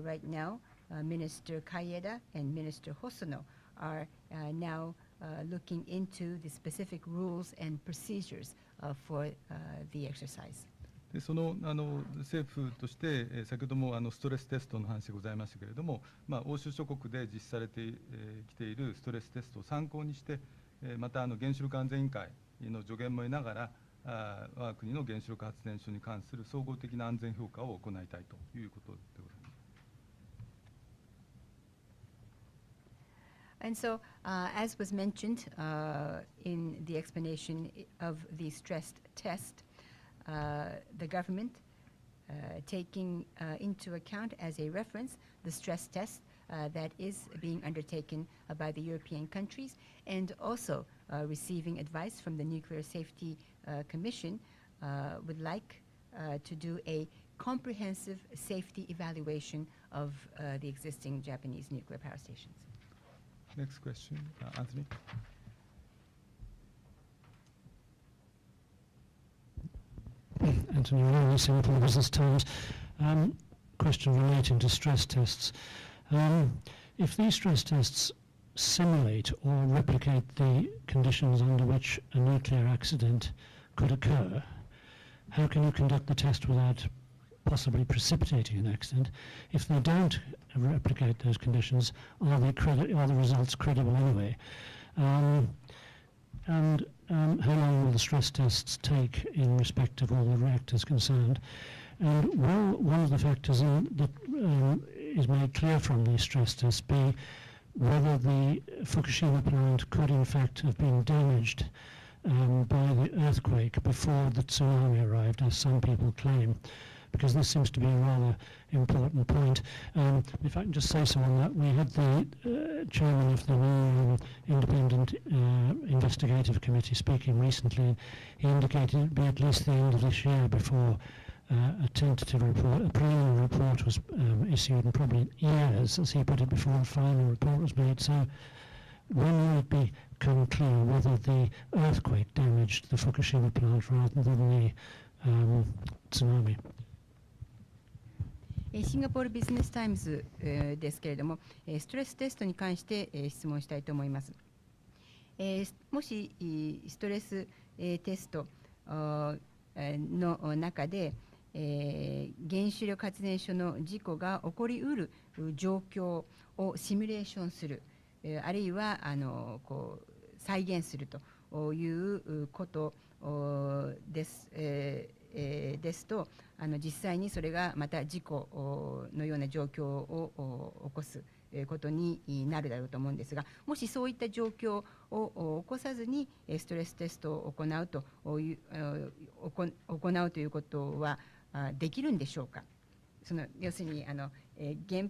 right now, Minister Kaeda and Minister Hosono are now looking into the specific rules and procedures for the exercise. でその政府として、先ほどもストレステストの話がございましたけれども、欧州諸国で実施されてきているストレステストを参考にして、また原子力安全委員会の助言も得ながら、我が国の原子力発電所に関する総合的な安全評価を行いたいということでございます。And so, as was mentioned in the explanation of the stress test, the government taking into account as a reference the stress test that is being undertaken by the European countries, and also receiving advice from the Nuclear Safety Commission, would like to do a comprehensive safety evaluation of the existing Japanese nuclear power stations. Next question, Anthony. Anthony O'Neill, Singapore Business Times. Question relating to stress tests. If these stress tests simulate or replicate the conditions under which a nuclear accident could occur, how can you conduct the test without possibly precipitating an accident? If they don't replicate those conditions, are the results credible anyway? And how long will the stress tests take in respect of all the reactors concerned? And will one of the factors that is made clear from these stress tests be whether the Fukushima plant could in fact have been damaged by the earthquake before the tsunami arrived, as some people claim? Because this seems to be a rather important point. If I can just say so on that, we had the chairman of the new independent investigative committee speaking recently, and he indicated it would be at least the end of this year before a tentative report, a preliminary report was issued, and probably years, as he put it, before a final report was made. So when will it become clear whether the earthquake damaged the Fukushima plant rather than the tsunami? シンガポールビジネスタイムズですけれども、ストレステストに関して質問したいと思います。もしストレステストの中で原子力発電所の事故が起こりうる状況をシミュレーションする、あるいはこう再現するということです。ですと実際にそれがまた事故のような状況を起こすことになるだろうと思うんですが、もしそういった状況を起こさずにストレステストを行うということはできるんでしょうか。要するに原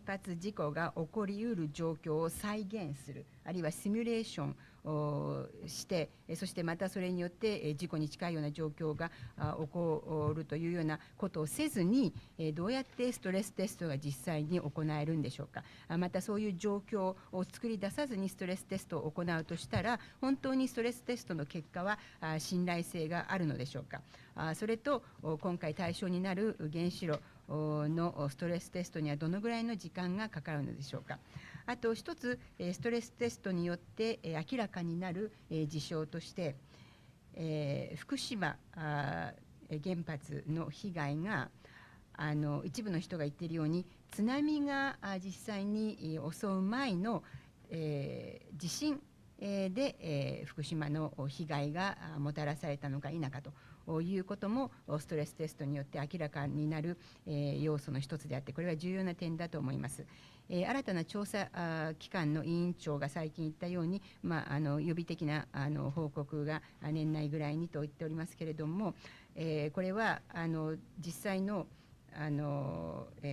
発事故が起こりうる状況を再現する、あるいはシミュレーションをして、そしてまたそれによって事故に近いような状況が起こるというようなことをせずに、どうやってストレステストが実際に行えるんでしょうか。またそういう状況を作り出さずにストレステストを行うとしたら、本当にストレステストの結果は信頼性があるのでしょうか。それと今回対象になる原子炉のストレステストにはどのぐらいの時間がかかるのでしょうか。あと一つ、ストレステストによって明らかになる事象として、福島原発の被害が一部の人が言っているように津波が実際に襲う前の地震で福島の被害がもたらされたのか否かということもストレステストによって明らかになる要素の一つであって、これは重要な点だと思います。新たな調査機関の委員長が最近言ったように、予備的な報告が年内ぐらいにと言っておりますけれども、これは実際の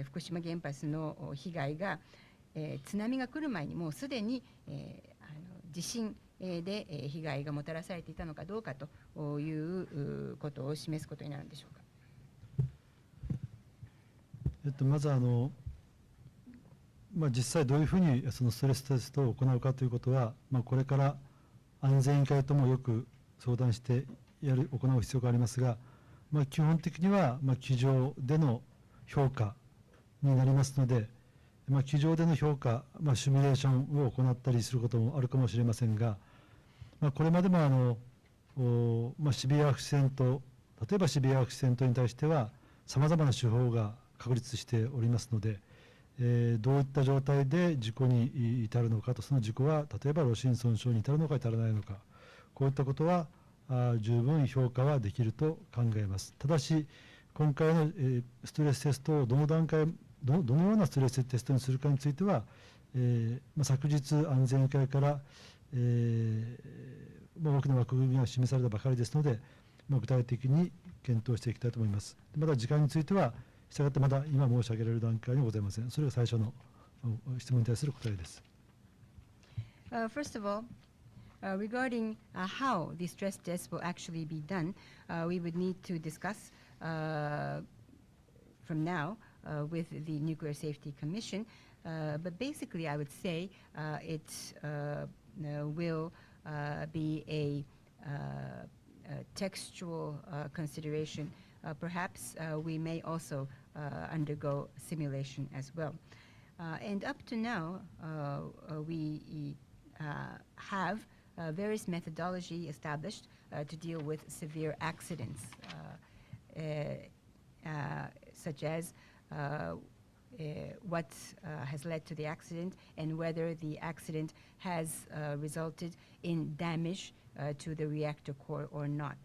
福島原発の被害が津波が来る前にもうすでに地震で被害がもたらされていたのかどうかということを示すことになるんでしょうか。まず実際どういうふうにそのストレステストを行うかということは、これから安全委員会ともよく相談して行う必要がありますが、基本的には机上での評価になりますので、机上での評価、シミュレーションを行ったりすることもあるかもしれませんが、これまでもシビアアクシデント、例えばシビアアクシデントに対してはさまざまな手法が確立しておりますので、どういった状態で事故に至るのかと、その事故は例えば炉心損傷に至るのか至らないのか、こういったことは十分評価はできると考えます。ただし今回のストレステストをどのようなストレステストにするかについては、昨日安全委員会から大きな枠組みが示されたばかりですので、具体的に検討していきたいと思います。まだ時間についてはしたがってまだ今申し上げられる段階にはございません。それが最初の質問に対する答えです。First of all, regarding how the stress test will actually be done, we would need to discuss from now with the Nuclear Safety Commission. But basically, I would say it will be a textual consideration. Perhaps we may also undergo simulation as well. And up to now, we have various methodology established to deal with severe accidents, such as what has led to the accident and whether the accident has resulted in damage to the reactor core or not.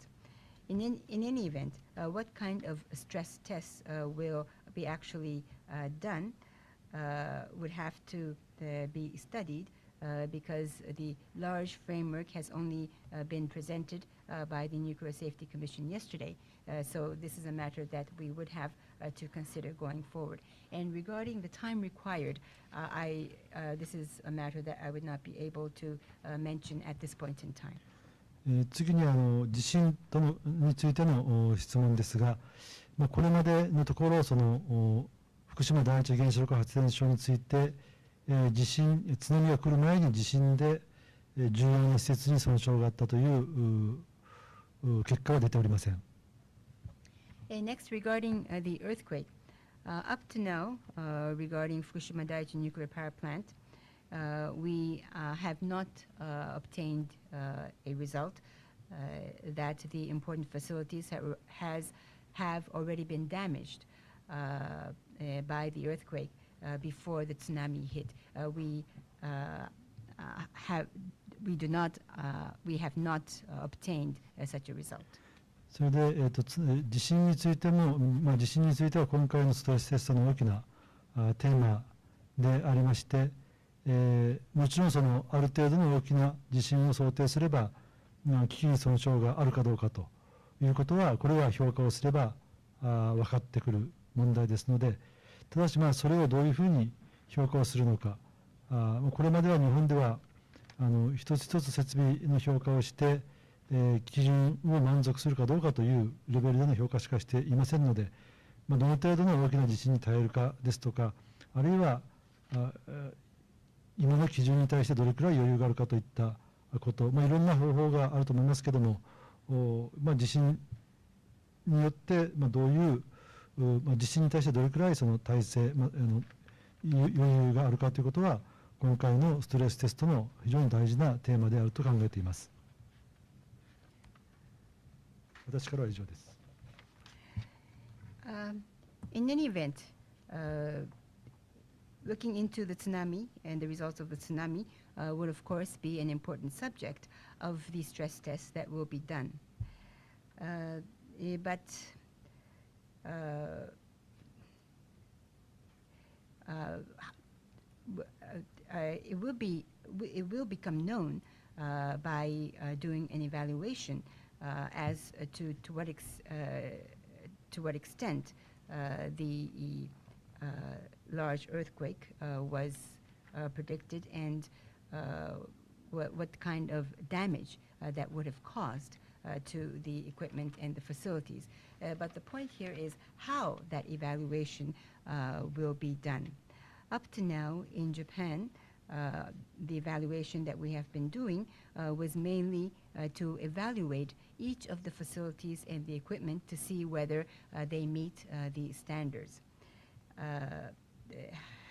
In any event, what kind of stress tests will be actually done would have to be studied because the large framework has only been presented by the Nuclear Safety Commission yesterday. So this is a matter that we would have to consider going forward. And regarding the time required, this is a matter that I would not be able to mention at this point in time. 次に地震についての質問ですが、これまでのところ福島第一原子力発電所について津波が来る前に地震で重要な施設に損傷があったという結果は出ておりません。Next, regarding the earthquake, up to now, regarding Fukushima Daiichi nuclear power plant, we have not obtained a result that the important facilities have already been damaged by the earthquake before the tsunami hit. We have not obtained such a result. それで、地震についても、地震については今回のストレステストの大きなテーマでありまして、もちろんある程度の大きな地震を想定すれば、危機に損傷があるかどうかということは、これは評価をすれば分かってくる問題ですので、ただしそれをどういうふうに評価をするのか、これまでは日本では一つ一つ設備の評価をして、基準を満足するかどうかというレベルでの評価しかしていませんので、どの程度の大きな地震に耐えるかですとか、あるいは今の基準に対してどれくらい余裕があるかといったこと、いろんな方法があると思いますけれども、地震によってどういう地震に対してどれくらい体制、余裕があるかということは今回のストレステストの非常に大事なテーマであると考えています。私からは以上です。In any event, looking into the tsunami and the results of the tsunami would of course be an important subject of the stress tests that will be done. But it will become known by doing an evaluation as to what extent the large earthquake was predicted and what kind of damage that would have caused to the equipment and the facilities. But the point here is how that evaluation will be done. Up to now in Japan, the evaluation that we have been doing was mainly to evaluate each of the facilities and the equipment to see whether they meet the standards.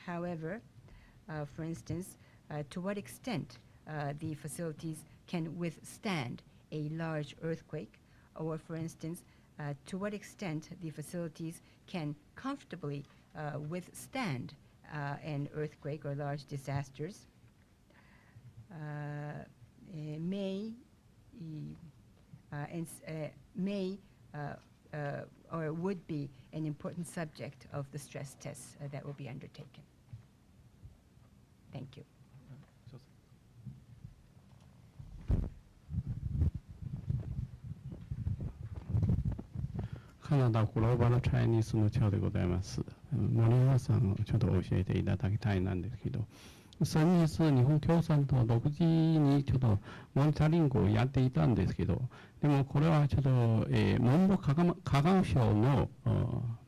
However, for instance, to what extent the facilities can withstand a large earthquake, or for instance, to what extent the facilities can comfortably withstand an earthquake or large disasters, may or would be an important subject of the stress tests that will be undertaken. Thank you. Canada Global Chinese の長でございます。森山さんをちょっと教えていただきたいなんですけど、先日日本共産党独自にちょっとモニタリングをやっていたんですけど、でもこれはちょっと、文部科学省の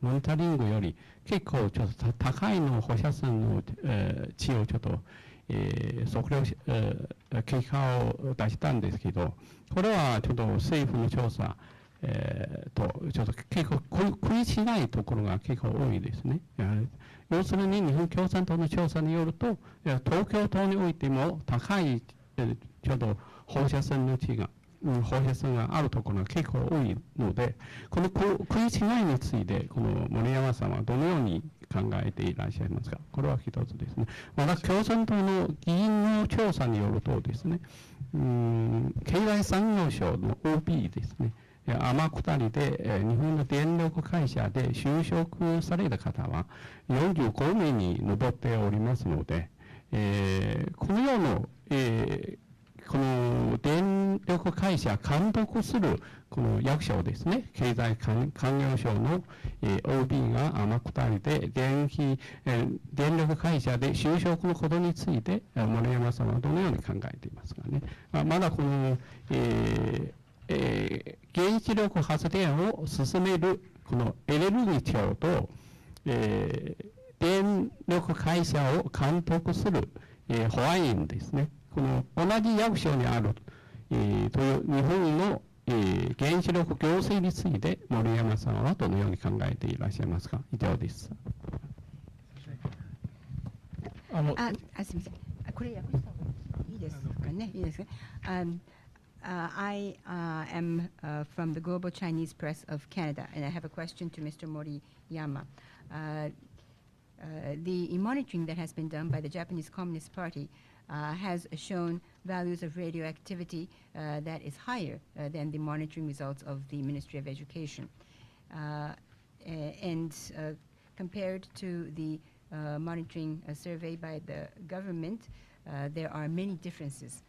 モニタリングより結構ちょっと高いの放射線の、値をちょっと、測量し、結果を出したんですけど、これはちょっと政府の調査ちょっと結構食い違いところが結構多いですね。要するに日本共産党の調査によると、東京都においても高いちょっと放射線の値が、放射線があるところが結構多いので、この食い違いについてこの森山さんはどのように考えていらっしゃいますか。これは一つですね。また共産党の議員の調査によるとですね、経済産業省の OB ですね。天下りで、日本の電力会社で就職された方は45名に上っておりますので、このような、この電力会社監督するこの役所ですね、経済産業省の、OB が天下りで電力会社で就職のことについて、森山さんはどのように考えていますかね。まだこの、原子力発電を進めるこのエネルギー庁と、電力会社を監督する、保安院ですね。この同じ役所にある、という日本の、原子力行政について森山さんはどのように考えていらっしゃいますか。以上です。すみません。これ訳した方がいいですかね。いいですか。I am from the Global Chinese Press of Canada, and I have a question to Mr. Moriyama. The monitoring that has been done by the Japanese Communist Party has shown values of radioactivity that is higher than the monitoring results of the Ministry of Education. And compared to the monitoring survey by the government, there are many differences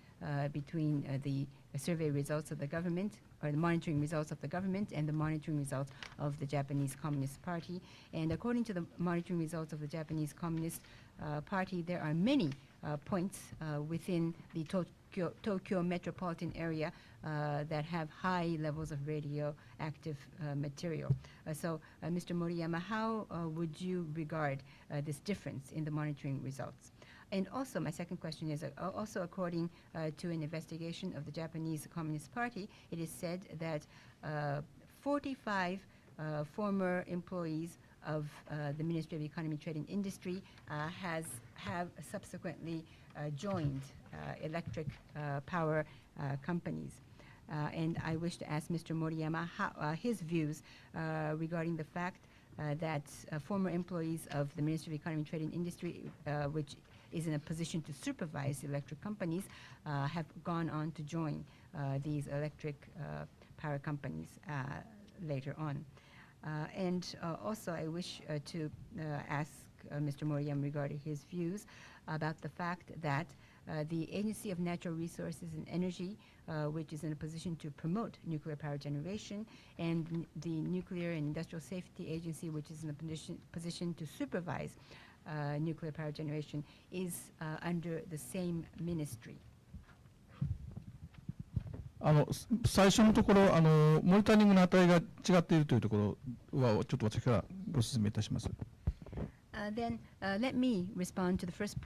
between the survey results of the government, or the monitoring results of the government, and the monitoring results of the Japanese Communist Party. And according to the monitoring results of the Japanese Communist Party, there are many points within the Tokyo metropolitan area that have high levels of radioactive material. So, Mr. Moriyama, how would you regard this difference in the monitoring results? And also, my second question is, also according to an investigation of the Japanese Communist Party, it is said that 45 former employees of the Ministry of Economy, Trade and Industry have subsequently joined electric power companies. And I wish to ask Mr. Moriyama his views regarding the fact that former employees of the Ministry of Economy, Trade and Industry, which is in a position to supervise electric companies, have gone on to join these electric power companies later on. And also I wish to ask Mr. Moriyama regarding his views about the fact that the Agency of Natural Resources and Energy, which is in a position to promote nuclear power generation, and the Nuclear and Industrial Safety Agency, which is in a position to supervise nuclear power generation, is under the same ministry. 最初のところモニタリングの値が違っているというところはちょっと私からご説明いたします。Then let me respond to the first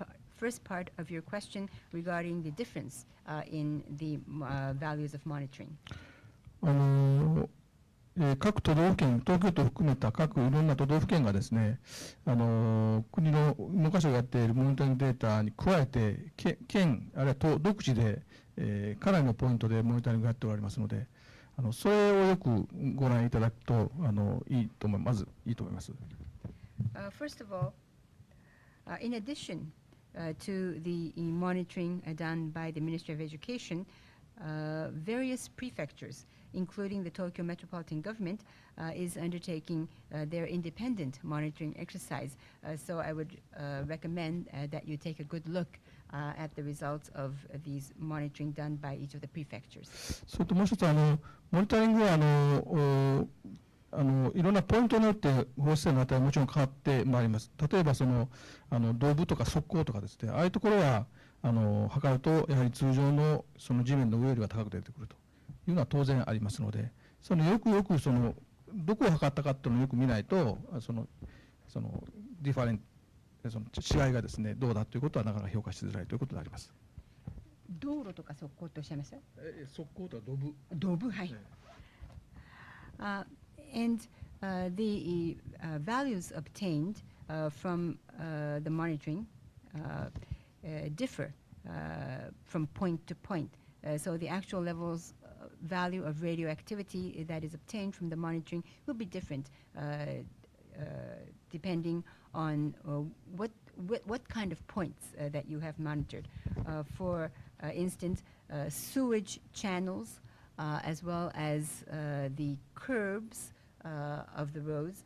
part of your question regarding the difference in the values of monitoring. 各都道府県、東京都を含めた各いろんな都道府県がですね、国の文科省がやっているモニタリングデータに加えて、県あるいは都独自で、かなりのポイントでモニタリングをやっておられますので、それをよくご覧いただくといいと思います。First of all, in addition to the monitoring done by the Ministry of Education, various prefectures, including the Tokyo Metropolitan Government, is undertaking their independent monitoring exercise. So I would recommend that you take a good look at the results of these monitoring done by each of the prefectures. それともう一つモニタリングはいろんなポイントによって放出の値はもちろん変わってまいります。例えば道部とか側溝とかですね、ああいうところは測るとやはり通常のその地面の上よりは高く出てくるというのは当然ありますので、よくどこを測ったかっていうのをよく見ないとディファレン違いがですねどうだということはなかなか評価しづらいということであります。道路とか側溝とおっしゃいました？側溝とは道部。道部、はい。And the values obtained from the monitoring differ from point to point. So the actual levels value of radioactivity that is obtained from the monitoring will be different depending on what kind of points that you have monitored. For instance, sewage channels as well as the curbs of the roads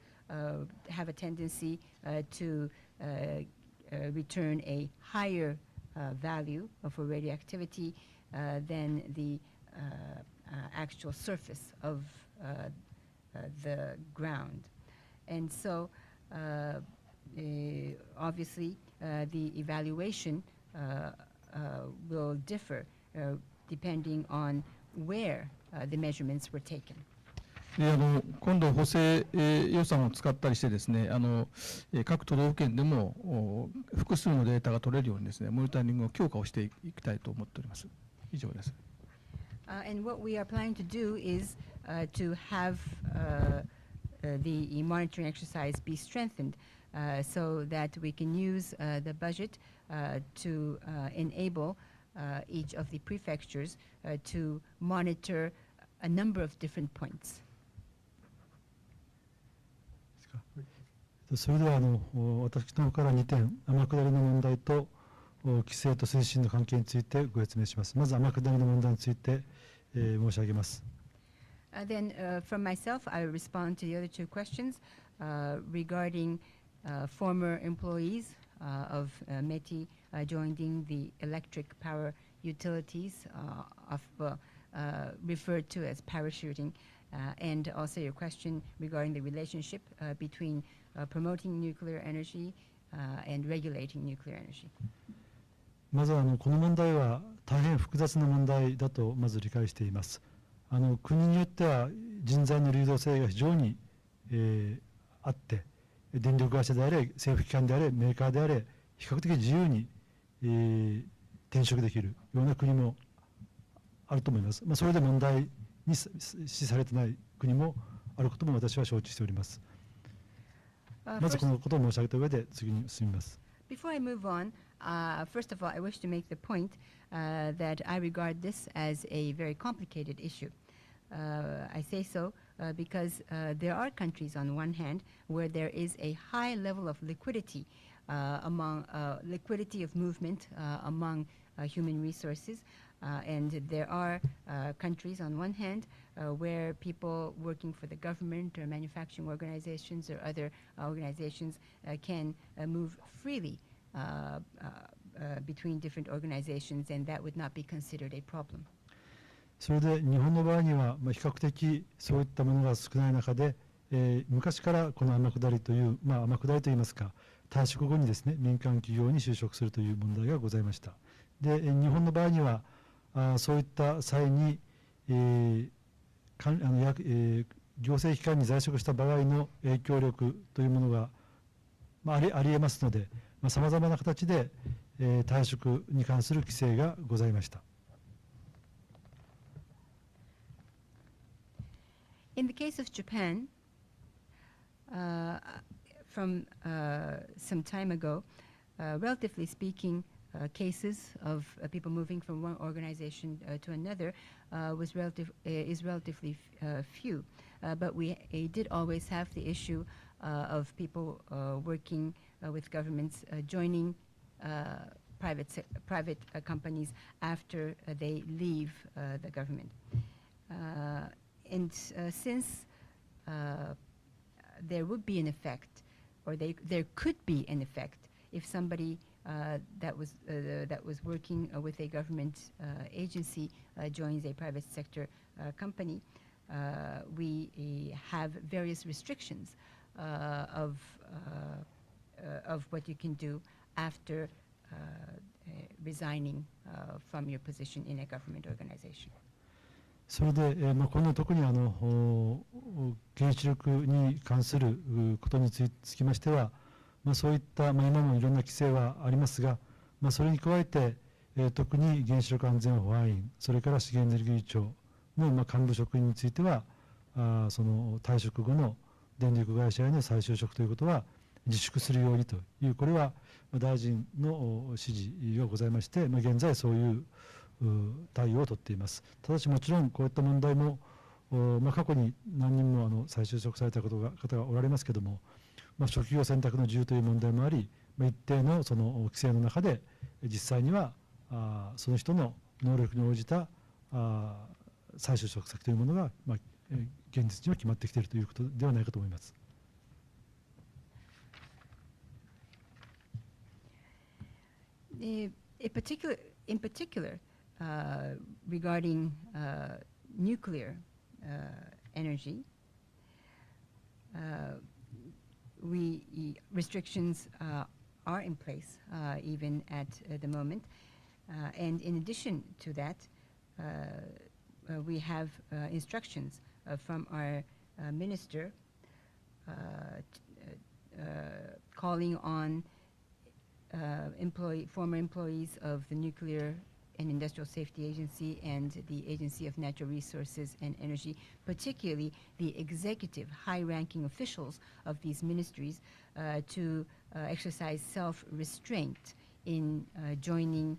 have a tendency to return a higher value for radioactivity than the actual surface of the ground. And so obviously the evaluation will differ depending on where the measurements were taken. 今度補正予算を使ったりしてですね、各都道府県でも複数のデータが取れるようにですね、モニタリングを強化をしていきたいと思っております。以上です。And what we are planning to do is to have the monitoring exercise be strengthened so that we can use the budget to enable each of the prefectures to monitor a number of different points. それでは私の方から2点、天下りの問題と規制と推進の関係についてご説明します。まず天下りの問題について、申し上げます。Then from myself, I will respond to the other two questions regarding former employees of METI joining the electric power utilities referred to as parachuting, and also your question regarding the relationship between promoting nuclear energy and regulating nuclear energy. まずこの問題は大変複雑な問題だとまず理解しています。国によっては人材の流動性が非常に、あって、電力会社であれ、政府機関であれ、メーカーであれ、比較的自由に、転職できるような国もあると思います。それで問題に視されてない国もあることも私は承知しております。まずこのことを申し上げた上で次に進みます。Before I move on, first of all, I wish to make the point that I regard this as a very complicated issue. I say so because there are countries on one hand where there is a high level of liquidity among liquidity of movement among human resources, and there are countries on one hand where people working for the government or manufacturing organizations or other organizations can move freely between different organizations, and that would not be considered a problem. それで日本の場合には比較的そういったものが少ない中で、昔からこの天下りという、天下りといいますか、退職後にですね、民間企業に就職するという問題がございました。で、日本の場合にはそういった際に、行政機関に在職した場合の影響力というものが、あり得ますので、さまざまな形で、退職に関する規制がございました。In the case of Japan, from some time ago, relatively speaking, cases of people moving from one organization to another is relatively few. But we did always have the issue of people working with governments joining private companies after they leave the government. And since there would be an effect, or there could be an effect, if somebody that was working with a government agency joins a private sector company, we have various restrictions of what you can do after resigning from your position in a government organization. それで、この特に原子力に関することにつきましては、そういった、今もいろんな規制はありますが、それに加えて、特に原子力安全保安院、それから資源エネルギー庁の、幹部職員については、その退職後の電力会社への再就職ということは自粛するようにという、これは大臣の指示がございまして、現在そういう対応を取っています。ただしもちろんこういった問題も、過去に何人も再就職された方がおられますけれども、職業選択の自由という問題もあり、一定のその規制の中で実際にはその人の能力に応じた再就職先というものが、現実には決まってきているということではないかと思います。In particular, regarding nuclear energy, restrictions are in place even at the moment, and in addition to that, we have instructions from our minister calling on former employees of the Nuclear and Industrial Safety Agency and the Agency of Natural Resources and Energy, particularly the executive high-ranking officials of these ministries, to exercise self-restraint in joining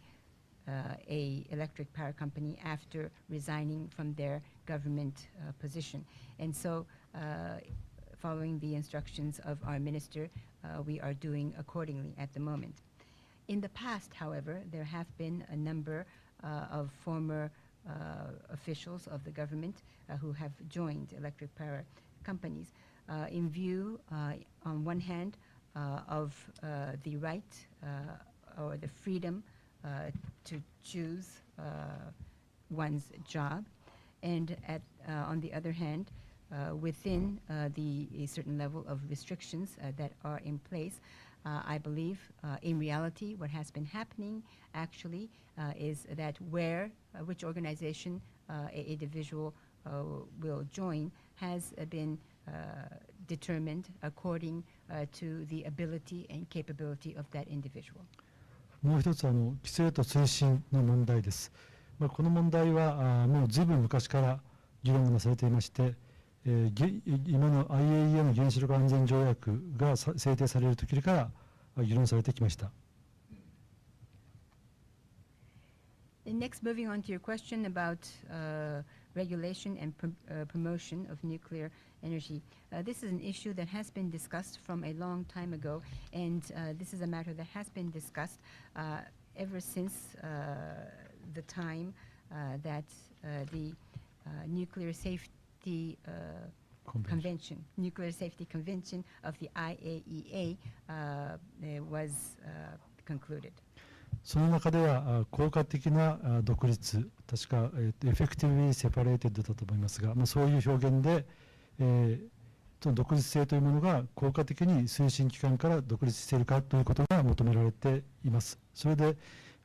a electric power company after resigning from their government position. And so, following the instructions of our minister, we are doing accordingly at the moment. In the past, however, there have been a number of former officials of the government who have joined electric power companies in view, on one hand, of the right or the freedom to choose one's job, and on the other hand, within the certain level of restrictions that are in place. I believe in reality what has been happening actually is that which organization an individual will join has been determined according to the ability and capability of that individual. もう一つ規制と推進の問題です。この問題はもうずいぶん昔から議論がなされていまして、今の IAEA の原子力安全条約が制定される時から議論されてきました。Next, moving on to your question about regulation and promotion of nuclear energy. This is an issue that has been discussed from a long time ago, and this is a matter that has been discussed ever since the time that the Nuclear Safety Convention, Nuclear Safety Convention of the IAEA was concluded. その中では効果的な独立、確かeffectively separated だと思いますが、そういう表現で、その独立性というものが効果的に推進機関から独立しているかということが求められています。それで、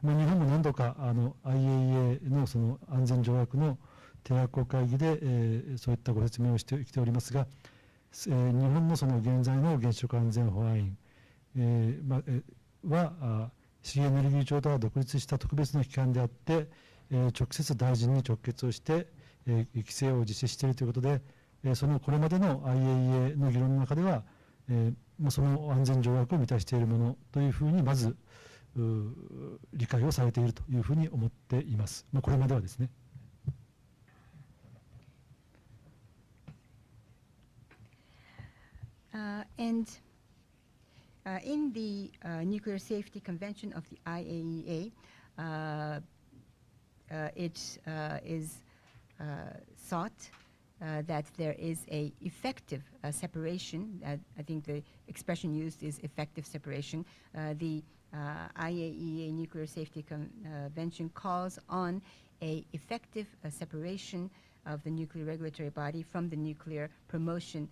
日本も何度かIAEA のその安全条約の締約国会議で、そういったご説明をしてきておりますが、日本のその現在の原子力安全保安院、は資源エネルギー庁とは独立した特別な機関であって、直接大臣に直結をして、規制を実施しているということで、そのこれまでの IAEA の議論の中では、その安全条約を満たしているものというふうにまず理解をされているというふうに思っています。これまではですね。And in the Nuclear Safety Convention of the IAEA, it is sought that there is a effective separation. I think the expression used is effective separation. The IAEA Nuclear Safety Convention calls on a effective separation of the nuclear regulatory body from the nuclear promotion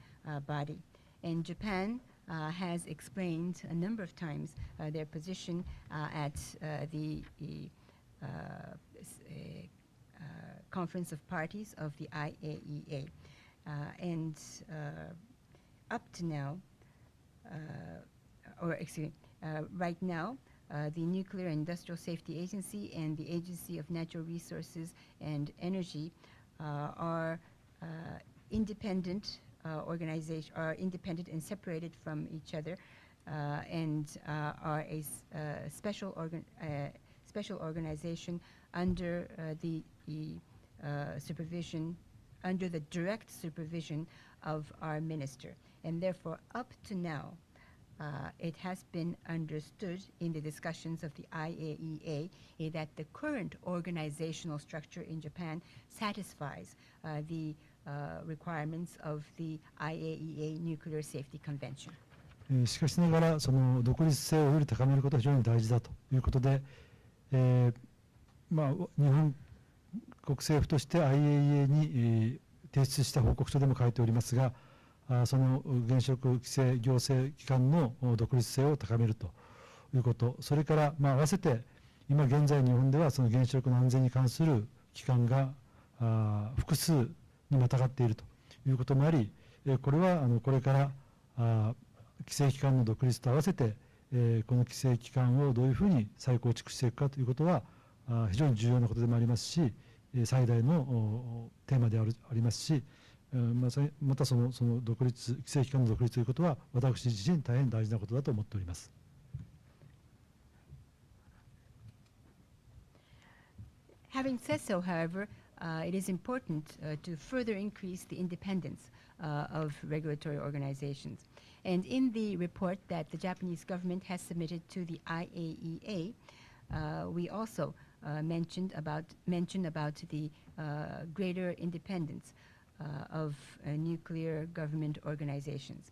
body. And Japan has explained a number of times their position at the Conference of Parties of the IAEA. And up to now, right now, the Nuclear Industrial Safety Agency and the Agency of Natural Resources and Energy are independent organization, are independent and separated from each other, and are a special organization under the supervision, under the direct supervision of our minister. And therefore, up to now, it has been understood in the discussions of the IAEA that the current organizational structure in Japan satisfies the requirements of the IAEA Nuclear Safety Convention. しかしながらその独立性をより高めることは非常に大事だということで、日本国政府として IAEA に、提出した報告書でも書いておりますが、その原子力規制行政機関の独立性を高めるということ、それから合わせて今現在日本ではその原子力の安全に関する機関が複数にまたがっているということもあり、これはこれから規制機関の独立と合わせて、この規制機関をどういうふうに再構築していくかということは非常に重要なことでもありますし、最大のテーマでありますし、またその独立、規制機関の独立ということは私自身大変大事なことだと思っております。Having said so, however, it is important to further increase the independence of regulatory organizations. And in the report that the Japanese government has submitted to the IAEA, we also mention about the greater independence of nuclear government organizations.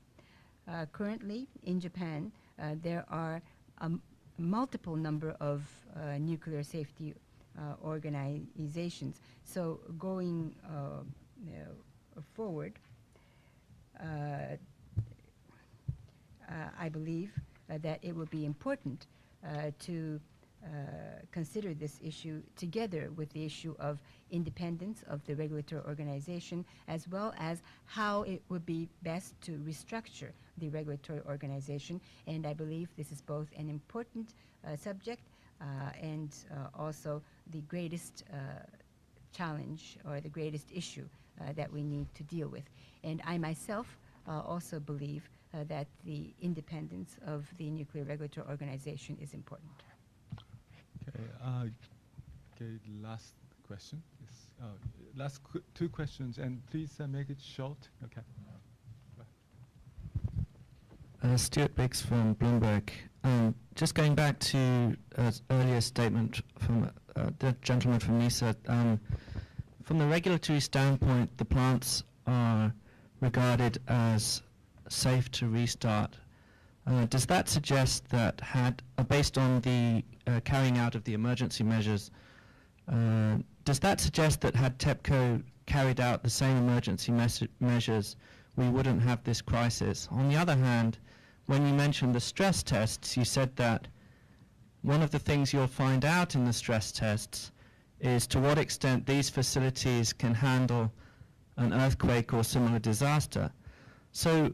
Currently, in Japan, there are a multiple number of nuclear safety organizations. So going forward, I believe that it would be important to consider this issue together with the issue of independence of the regulatory organization, as well as how it would be best to restructure the regulatory organization. And I believe this is both an important subject and also the greatest challenge or the greatest issue that we need to deal with. And I myself also believe that the independence of the nuclear regulatory organization is important. Okay, last question. Last two questions, and please make it short. Okay. Stuart Biggs from Bloomberg. Just going back to an earlier statement from the gentleman from NISA, from the regulatory standpoint, the plants are regarded as safe to restart. Does that suggest that based on the carrying out of the emergency measures, does that suggest that had TEPCO carried out the same emergency measures, we wouldn't have this crisis? On the other hand, when you mentioned the stress tests, you said that one of the things you'll find out in the stress tests is to what extent these facilities can handle an earthquake or similar disaster. So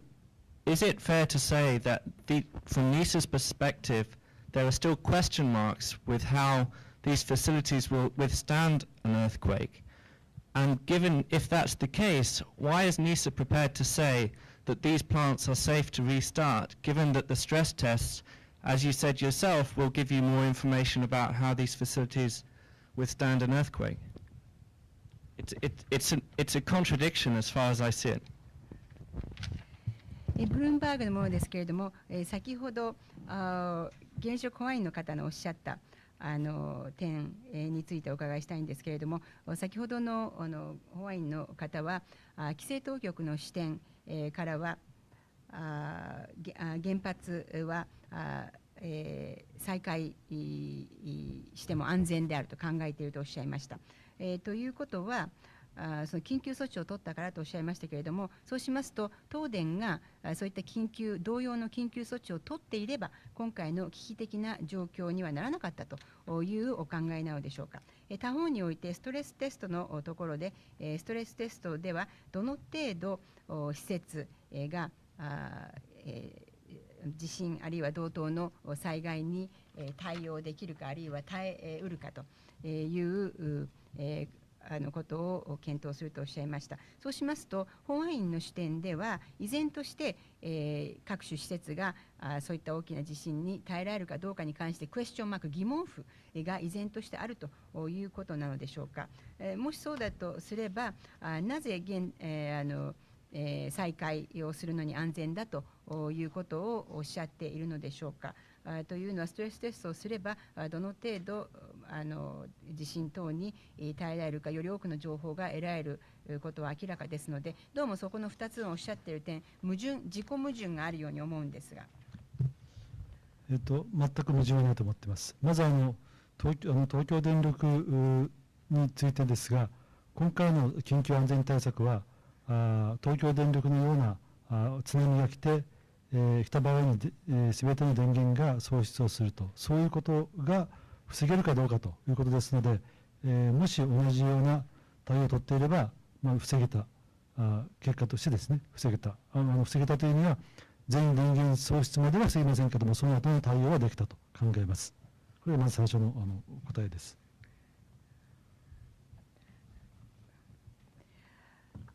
is it fair to say that from NISA's perspective, there are still question marks with how these facilities will withstand an earthquake? And given, if that's the case, why is NISA prepared to say that these plants are safe to restart, given that the stress tests, as you said yourself, will give you more information about how these facilities withstand an earthquake? It's a contradiction as far as I see it. ブルームバーグのものですけれども、先ほど原子力保安員の方のおっしゃった点についてお伺いしたいんですけれども、先ほどの保安員の方は規制当局の視点からは原発は再開しても安全であると考えているとおっしゃいました。ということはその緊急措置を取ったからとおっしゃいましたけれども、そうしますと東電がそういった同様の緊急措置を取っていれば今回の危機的な状況にはならなかったというお考えなのでしょうか。他方においてストレステストのところでストレステストではどの程度施設が地震あるいは同等の災害に対応できるかあるいは耐えうるかということを検討するとおっしゃいました。そうしますと保安員の視点では依然として、各種施設がそういった大きな地震に耐えられるかどうかに関してクエスチョンマーク疑問符が依然としてあるということなのでしょうか。もしそうだとすればなぜ再開をするのに安全だということをおっしゃっているのでしょうか。というのはストレステストをすればどの程度地震等に耐えられるかより多くの情報が得られることは明らかですので、どうもそこの2つのおっしゃっている点自己矛盾があるように思うんですが。全く矛盾はないと思っています。まず東京電力についてですが、今回の緊急安全対策は東京電力のような津波が来て来た場合に全ての電源が喪失をすると、そういうことが防げるかどうかということですので、もし同じような対応を取っていれば、防げた結果としてですね、防げたというには全電源喪失までは防げませんけども、その後の対応はできたと考えます。これがまず最初の答えです。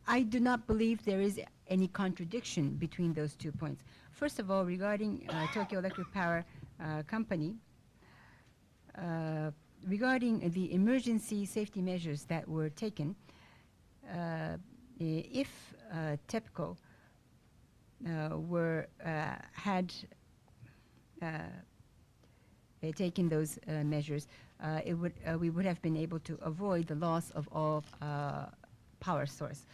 I do not believe there is any contradiction between those 2 points. First of all, regarding Tokyo Electric Power Company, regarding the emergency safety measures that were taken, if TEPCO had taken those measures, we would have been able to avoid the loss of all power source.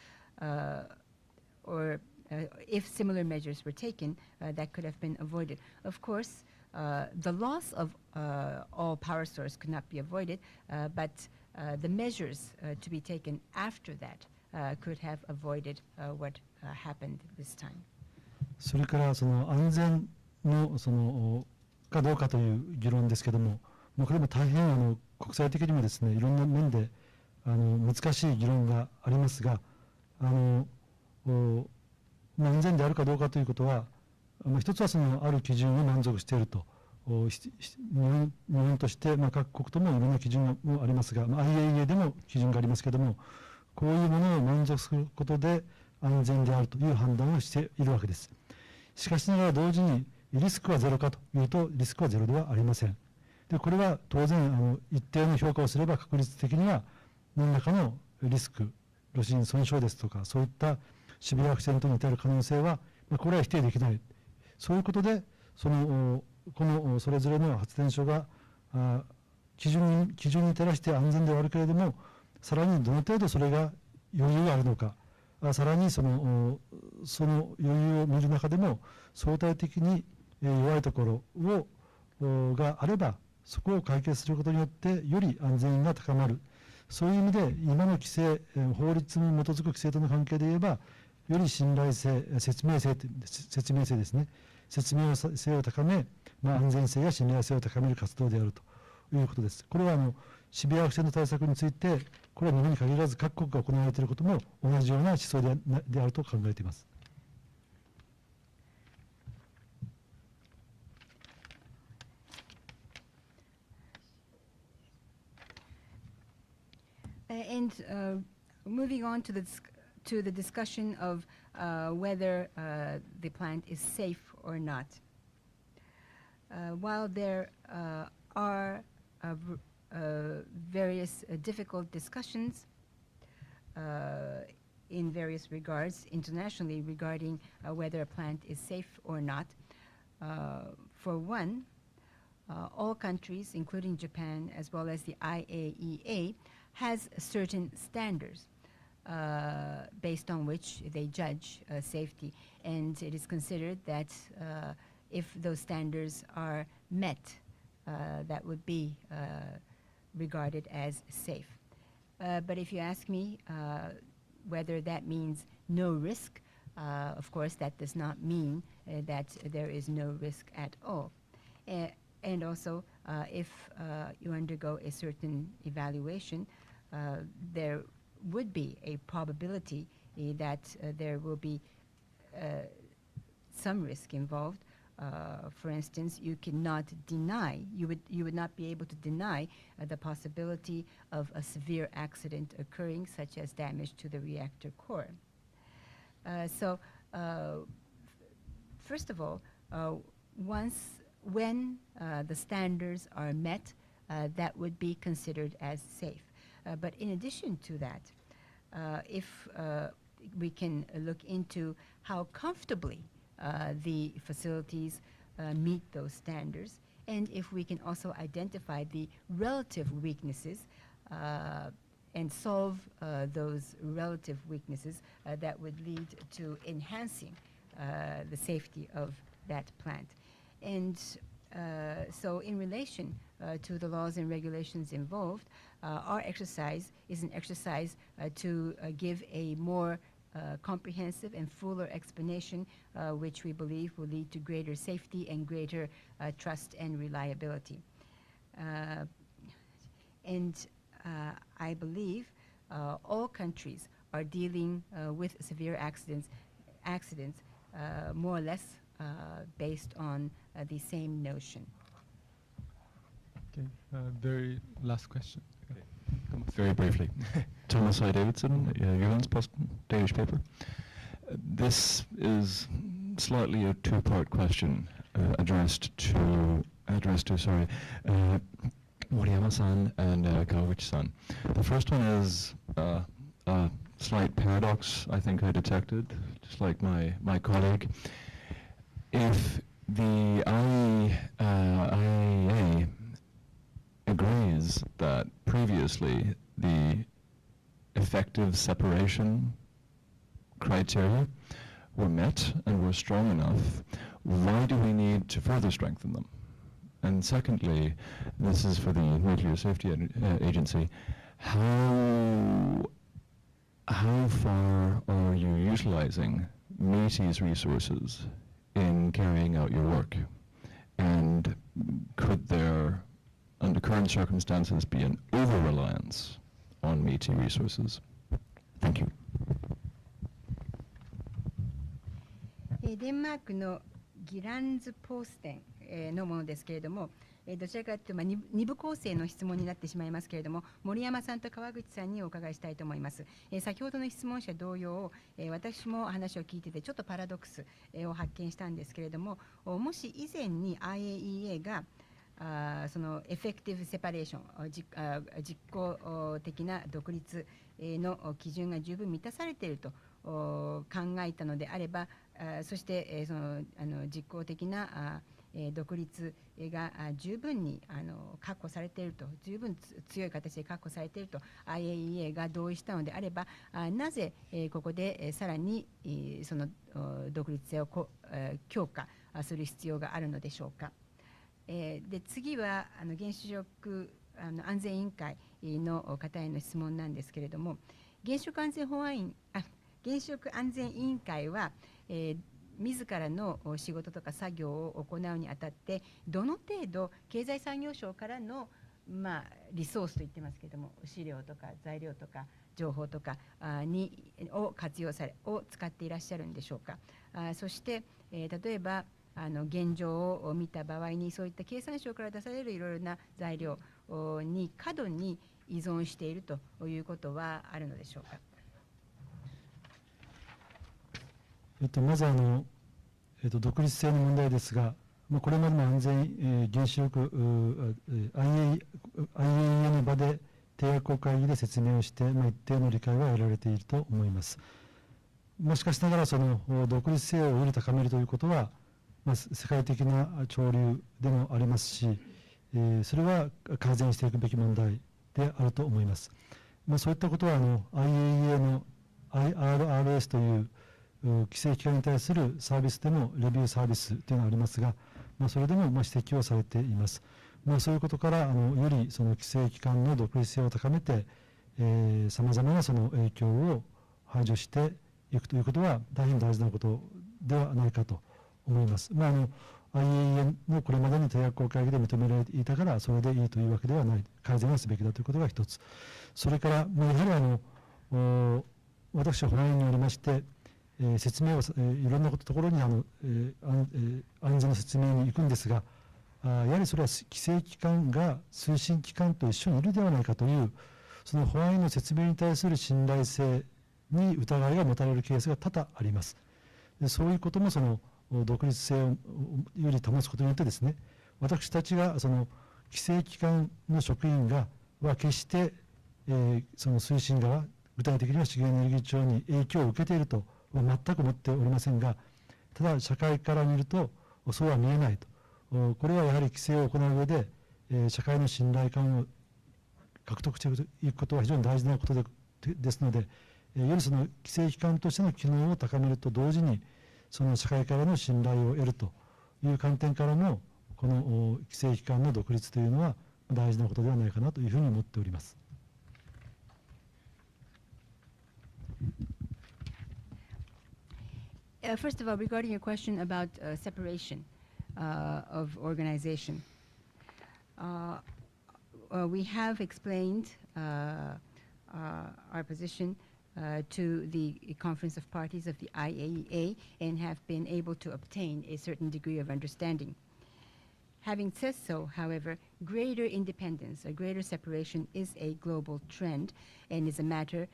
Or if similar measures were taken, that could have been avoided. Of course, the loss of all power source could not be avoided, but the measures to be taken after that could have avoided what happened this time. それからその安全のかどうかという議論ですけども、これも大変国際的にもですね、いろんな面で難しい議論がありますが、安全であるかどうかということは、一つはある基準に満足していると、日本として、各国ともいろんな基準もありますが、IAEA でも基準がありますけれども、こういうものを満足することで安全であるという判断をしているわけです。しかしながら同時にリスクはゼロかというと、リスクはゼロではありません。でこれは当然一定の評価をすれば確率的には何らかのリスク、炉心損傷ですとか、そういったシビアアクシデントに至る可能性は、これは否定できない。そういうことでそれぞれの発電所が基準に照らして安全ではあるけれども、さらにどの程度それが余裕があるのか、さらにその余裕を見る中でも相対的に弱いところがあれば、そこを解決することによってより安全が高まる。そういう意味で今の規制、法律に基づく規制との関係で言えば、より信頼性、説明性ですね、説明性を高め、安全性や信頼性を高める活動であるということです。これはシビアアクションの対策について、これは日本に限らず各国が行われていることも同じような思想であると考えています。And moving on to the discussion of whether the plant is safe or not. While there are various difficult discussions in various regards internationally regarding whether a plant is safe or not, for one, all countries, including Japan as well as the IAEA, has certain standards based on which they judge safety, and it is considered that if those standards are met, that would be regarded as safe. But if you ask me whether that means no risk, of course that does not mean that there is no risk at all. And also, if you undergo a certain evaluation, there would be a probability that there will be some risk involved. For instance, you cannot deny, you would not be able to deny the possibility of a severe accident occurring, such as damage to the reactor core. First of all, when the standards are met, that would be considered as safe. But in addition to that, if we can look into how comfortably the facilities meet those standards, and if we can also identify the relative weaknesses and solve those relative weaknesses, that would lead to enhancing the safety of that plant. And so in relation to the laws and regulations involved, our exercise is an exercise to give a more comprehensive and fuller explanation, which we believe will lead to greater safety and greater trust and reliability. And I believe all countries are dealing with severe accidents more or less based on the same notion. Okay, very last question. Okay. Very briefly. Thomas I. Davidson, Jyllands-Posten, Danish paper. This is slightly a two-part question addressed to Moriyama-san and Kawaguchi-san. The first one is a slight paradox I think I detected, just like my colleague. If the IAEA agrees that previously the effective separation criteria were met and were strong enough, why do we need to further strengthen them? And secondly, this is for the Nuclear Safety Agency, how far are you utilizing METI's resources in carrying out your work? And could there, under current circumstances, be an over-reliance on METI resources? Thank you. デンマークのギランズポーステンのものですけれども、どちらかというと二部構成の質問になってしまいますけれども、森山さんと川口さんにお伺いしたいと思います。先ほどの質問者同様、私も話を聞いててちょっとパラドックスを発見したんですけれども、もし以前に IAEA がそのエフェクティブセパレーション、実効的な独立の基準が十分満たされていると考えたのであれば、そしてその実効的な独立が十分に確保されていると、十分強い形で確保されていると IAEA が同意したのであれば、なぜここでさらにその独立性を強化する必要があるのでしょうか。で次は原子力安全委員会の方への質問なんですけれども、原子力安全委員会は、自らの仕事とか作業を行うにあたってどの程度経済産業省からのリソースと言ってますけれども、資料とか材料とか情報とかを使っていらっしゃるんでしょうか。そして、例えば現状を見た場合に、そういった経産省から出されるいろいろな材料に過度に依存しているということはあるのでしょうか。まず独立性の問題ですが、これまでも安全、原子力IAEA の場で締約国会議で説明をして、一定の理解は得られていると思います。しかしながらその独立性をより高めるということは、世界的な潮流でもありますし、それは改善していくべき問題であると思います。そういったことはIAEA の IRRS という規制機関に対するサービスでもレビューサービスというのがありますが、それでも指摘をされています。そういうことからよりその規制機関の独立性を高めて、さまざまなその影響を排除していくということは大変大事なことではないかと思います。IAEA のこれまでの締約国会議で認められていたからそれでいいというわけではない、改善はすべきだということが一つ。それからやはり私は保安院によりまして説明をいろんなところに安全の説明に行くんですが、やはりそれは規制機関が推進機関と一緒にいるではないかというその保安院の説明に対する信頼性に疑いが持たれるケースが多々あります。そういうこともその独立性をより保つことによってですね、私たちがその規制機関の職員は決して、その推進側、具体的には資源エネルギー庁に影響を受けているとは全く思っておりませんが、ただ社会から見るとそうは見えないと。これはやはり規制を行う上で、社会の信頼感を獲得していくことは非常に大事なことですので、よりその規制機関としての機能を高めると同時に、その社会からの信頼を得るという観点からも、この規制機関の独立というのは大事なことではないかなというふうに思っております。First of all, regarding your question about separation of organization, we have explained our position to the Conference of Parties of the IAEA and have been able to obtain a certain degree of understanding. Having said so, however, greater independence, a greater separation is a global trend and is a matter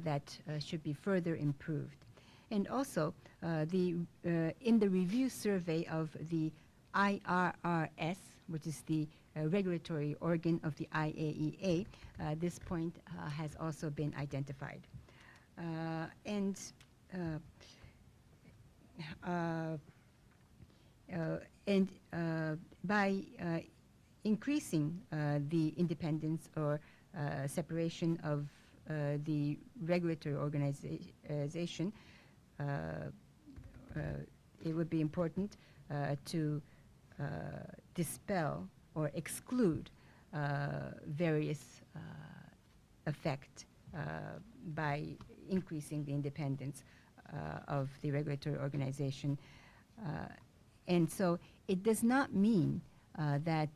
that should be further improved. And also, in the review survey of the IRRS, which is the regulatory organ of the IAEA, this point has also been identified. By increasing the independence or separation of the regulatory organization, it would be important to dispel or exclude various effects by increasing the independence of the regulatory organization. And so it does not mean that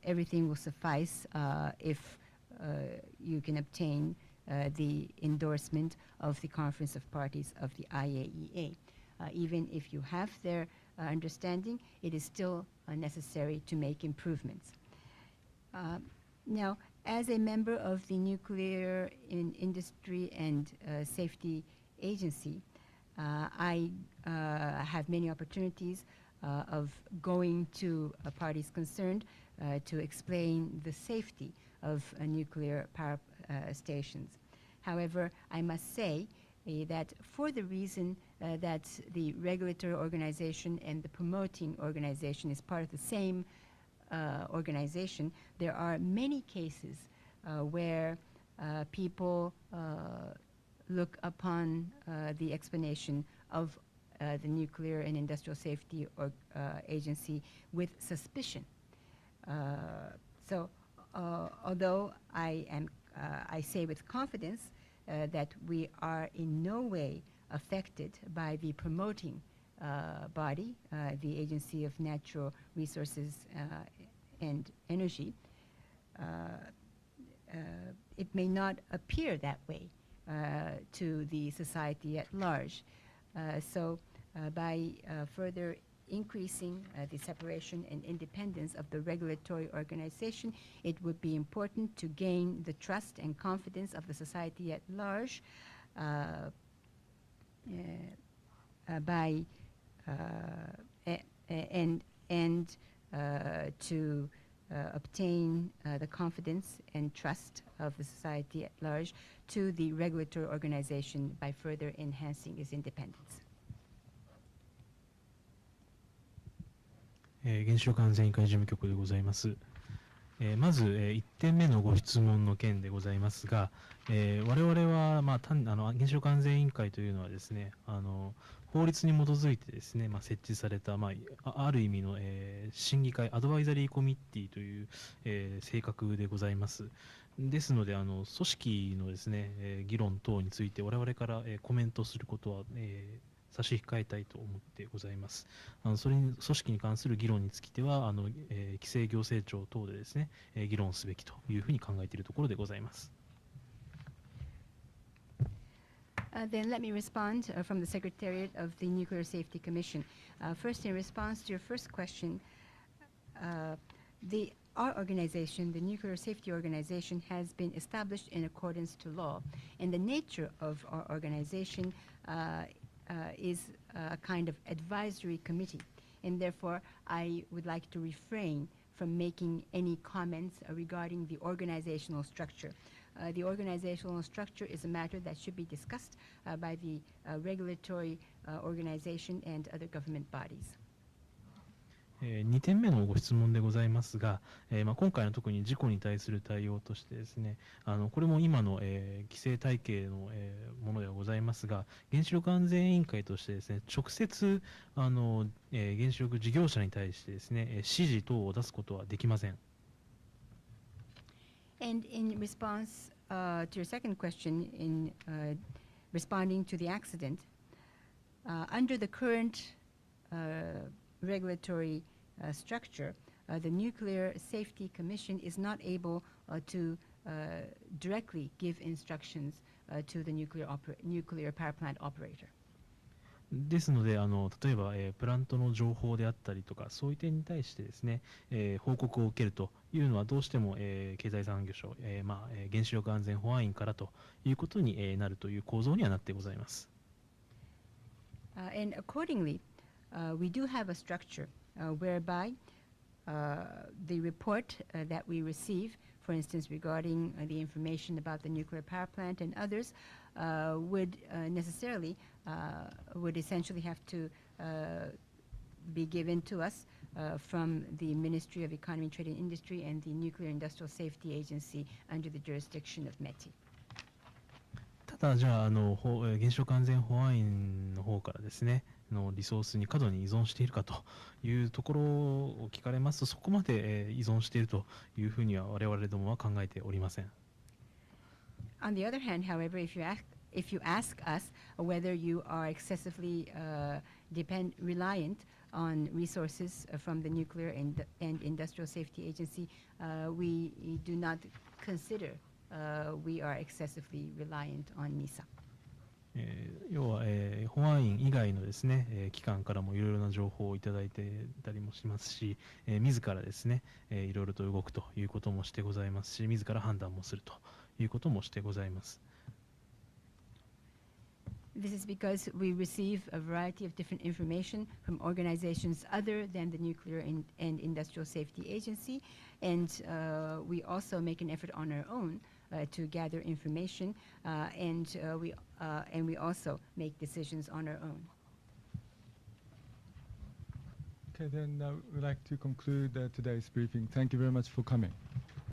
everything will suffice if you can obtain the endorsement of the Conference of Parties of the IAEA. Even if you have their understanding, it is still necessary to make improvements. Now, as a member of the Nuclear Industry and Safety Agency, I have many opportunities of going to parties concerned to explain the safety of nuclear power stations. However, I must say that for the reason that the regulatory organization and the promoting organization is part of the same organization, there are many cases where people look upon the explanation of the Nuclear and Industrial Safety Agency with suspicion. So although I say with confidence that we are in no way affected by the promoting body, the Agency of Natural Resources and Energy, it may not appear that way to the society at large. So by further increasing the separation and independence of the regulatory organization, it would be important to gain the trust and confidence of the society at large to obtain the confidence and trust of the society at large to the regulatory organization by further enhancing its independence. 原子力安全委員会事務局でございます。まず、1点目のご質問の件でございますが、我々は、原子力安全委員会というのはですね、法律に基づいてですね、設置された、ある意味の、審議会、アドバイザリーコミッティという、性格でございます。ですので、組織のですね、議論等について我々から、コメントすることは、差し控えたいと思ってございます。それに組織に関する議論につきては規制行政庁等でですね、議論すべきというふうに考えているところでございます。Then let me respond from the Secretariat of the Nuclear Safety Commission. First, in response to your first question, our organization, the Nuclear Safety Organization, has been established in accordance to law, and the nature of our organization is a kind of advisory committee, and therefore I would like to refrain from making any comments regarding the organizational structure. The organizational structure is a matter that should be discussed by the regulatory organization and other government bodies. 2点目のご質問でございますが、今回の特に事故に対する対応としてですね、これも今の、規制体系の、ものではございますが、原子力安全委員会としてですね、直接原子力事業者に対してですね、指示等を出すことはできません。And in response to your second question, in responding to the accident, under the current regulatory structure, the Nuclear Safety Commission is not able to directly give instructions to the nuclear power plant operator. ですので例えば、プラントの情報であったりとかそういう点に対してですね、報告を受けるというのはどうしても、経済産業省、原子力安全保安院からということに、なるという構造にはなってございます。And accordingly, we do have a structure whereby the report that we receive, for instance, regarding the information about the nuclear power plant and others, would essentially have to be given to us from the Ministry of Economy, Trade and Industry and the Nuclear Industrial Safety Agency under the jurisdiction of METI. ただじゃあ原子力安全保安院の方からですねリソースに過度に依存しているかというところを聞かれますとそこまで、依存しているというふうには我々どもは考えておりません。On the other hand, however, if you ask us whether you are excessively reliant on resources from the Nuclear and Industrial Safety Agency, we do not consider we are excessively reliant on NISA. 要は、保安院以外のですね、機関からもいろいろな情報をいただいてたりもしますし、自らですね、いろいろと動くということもしてございますし、自ら判断もするということもしてございます。This is because we receive a variety of different information from organizations other than the Nuclear and Industrial Safety Agency, and we also make an effort on our own to gather information, and we also make decisions on our own. Okay, then we'd like to conclude today's briefing. Thank you very much for coming.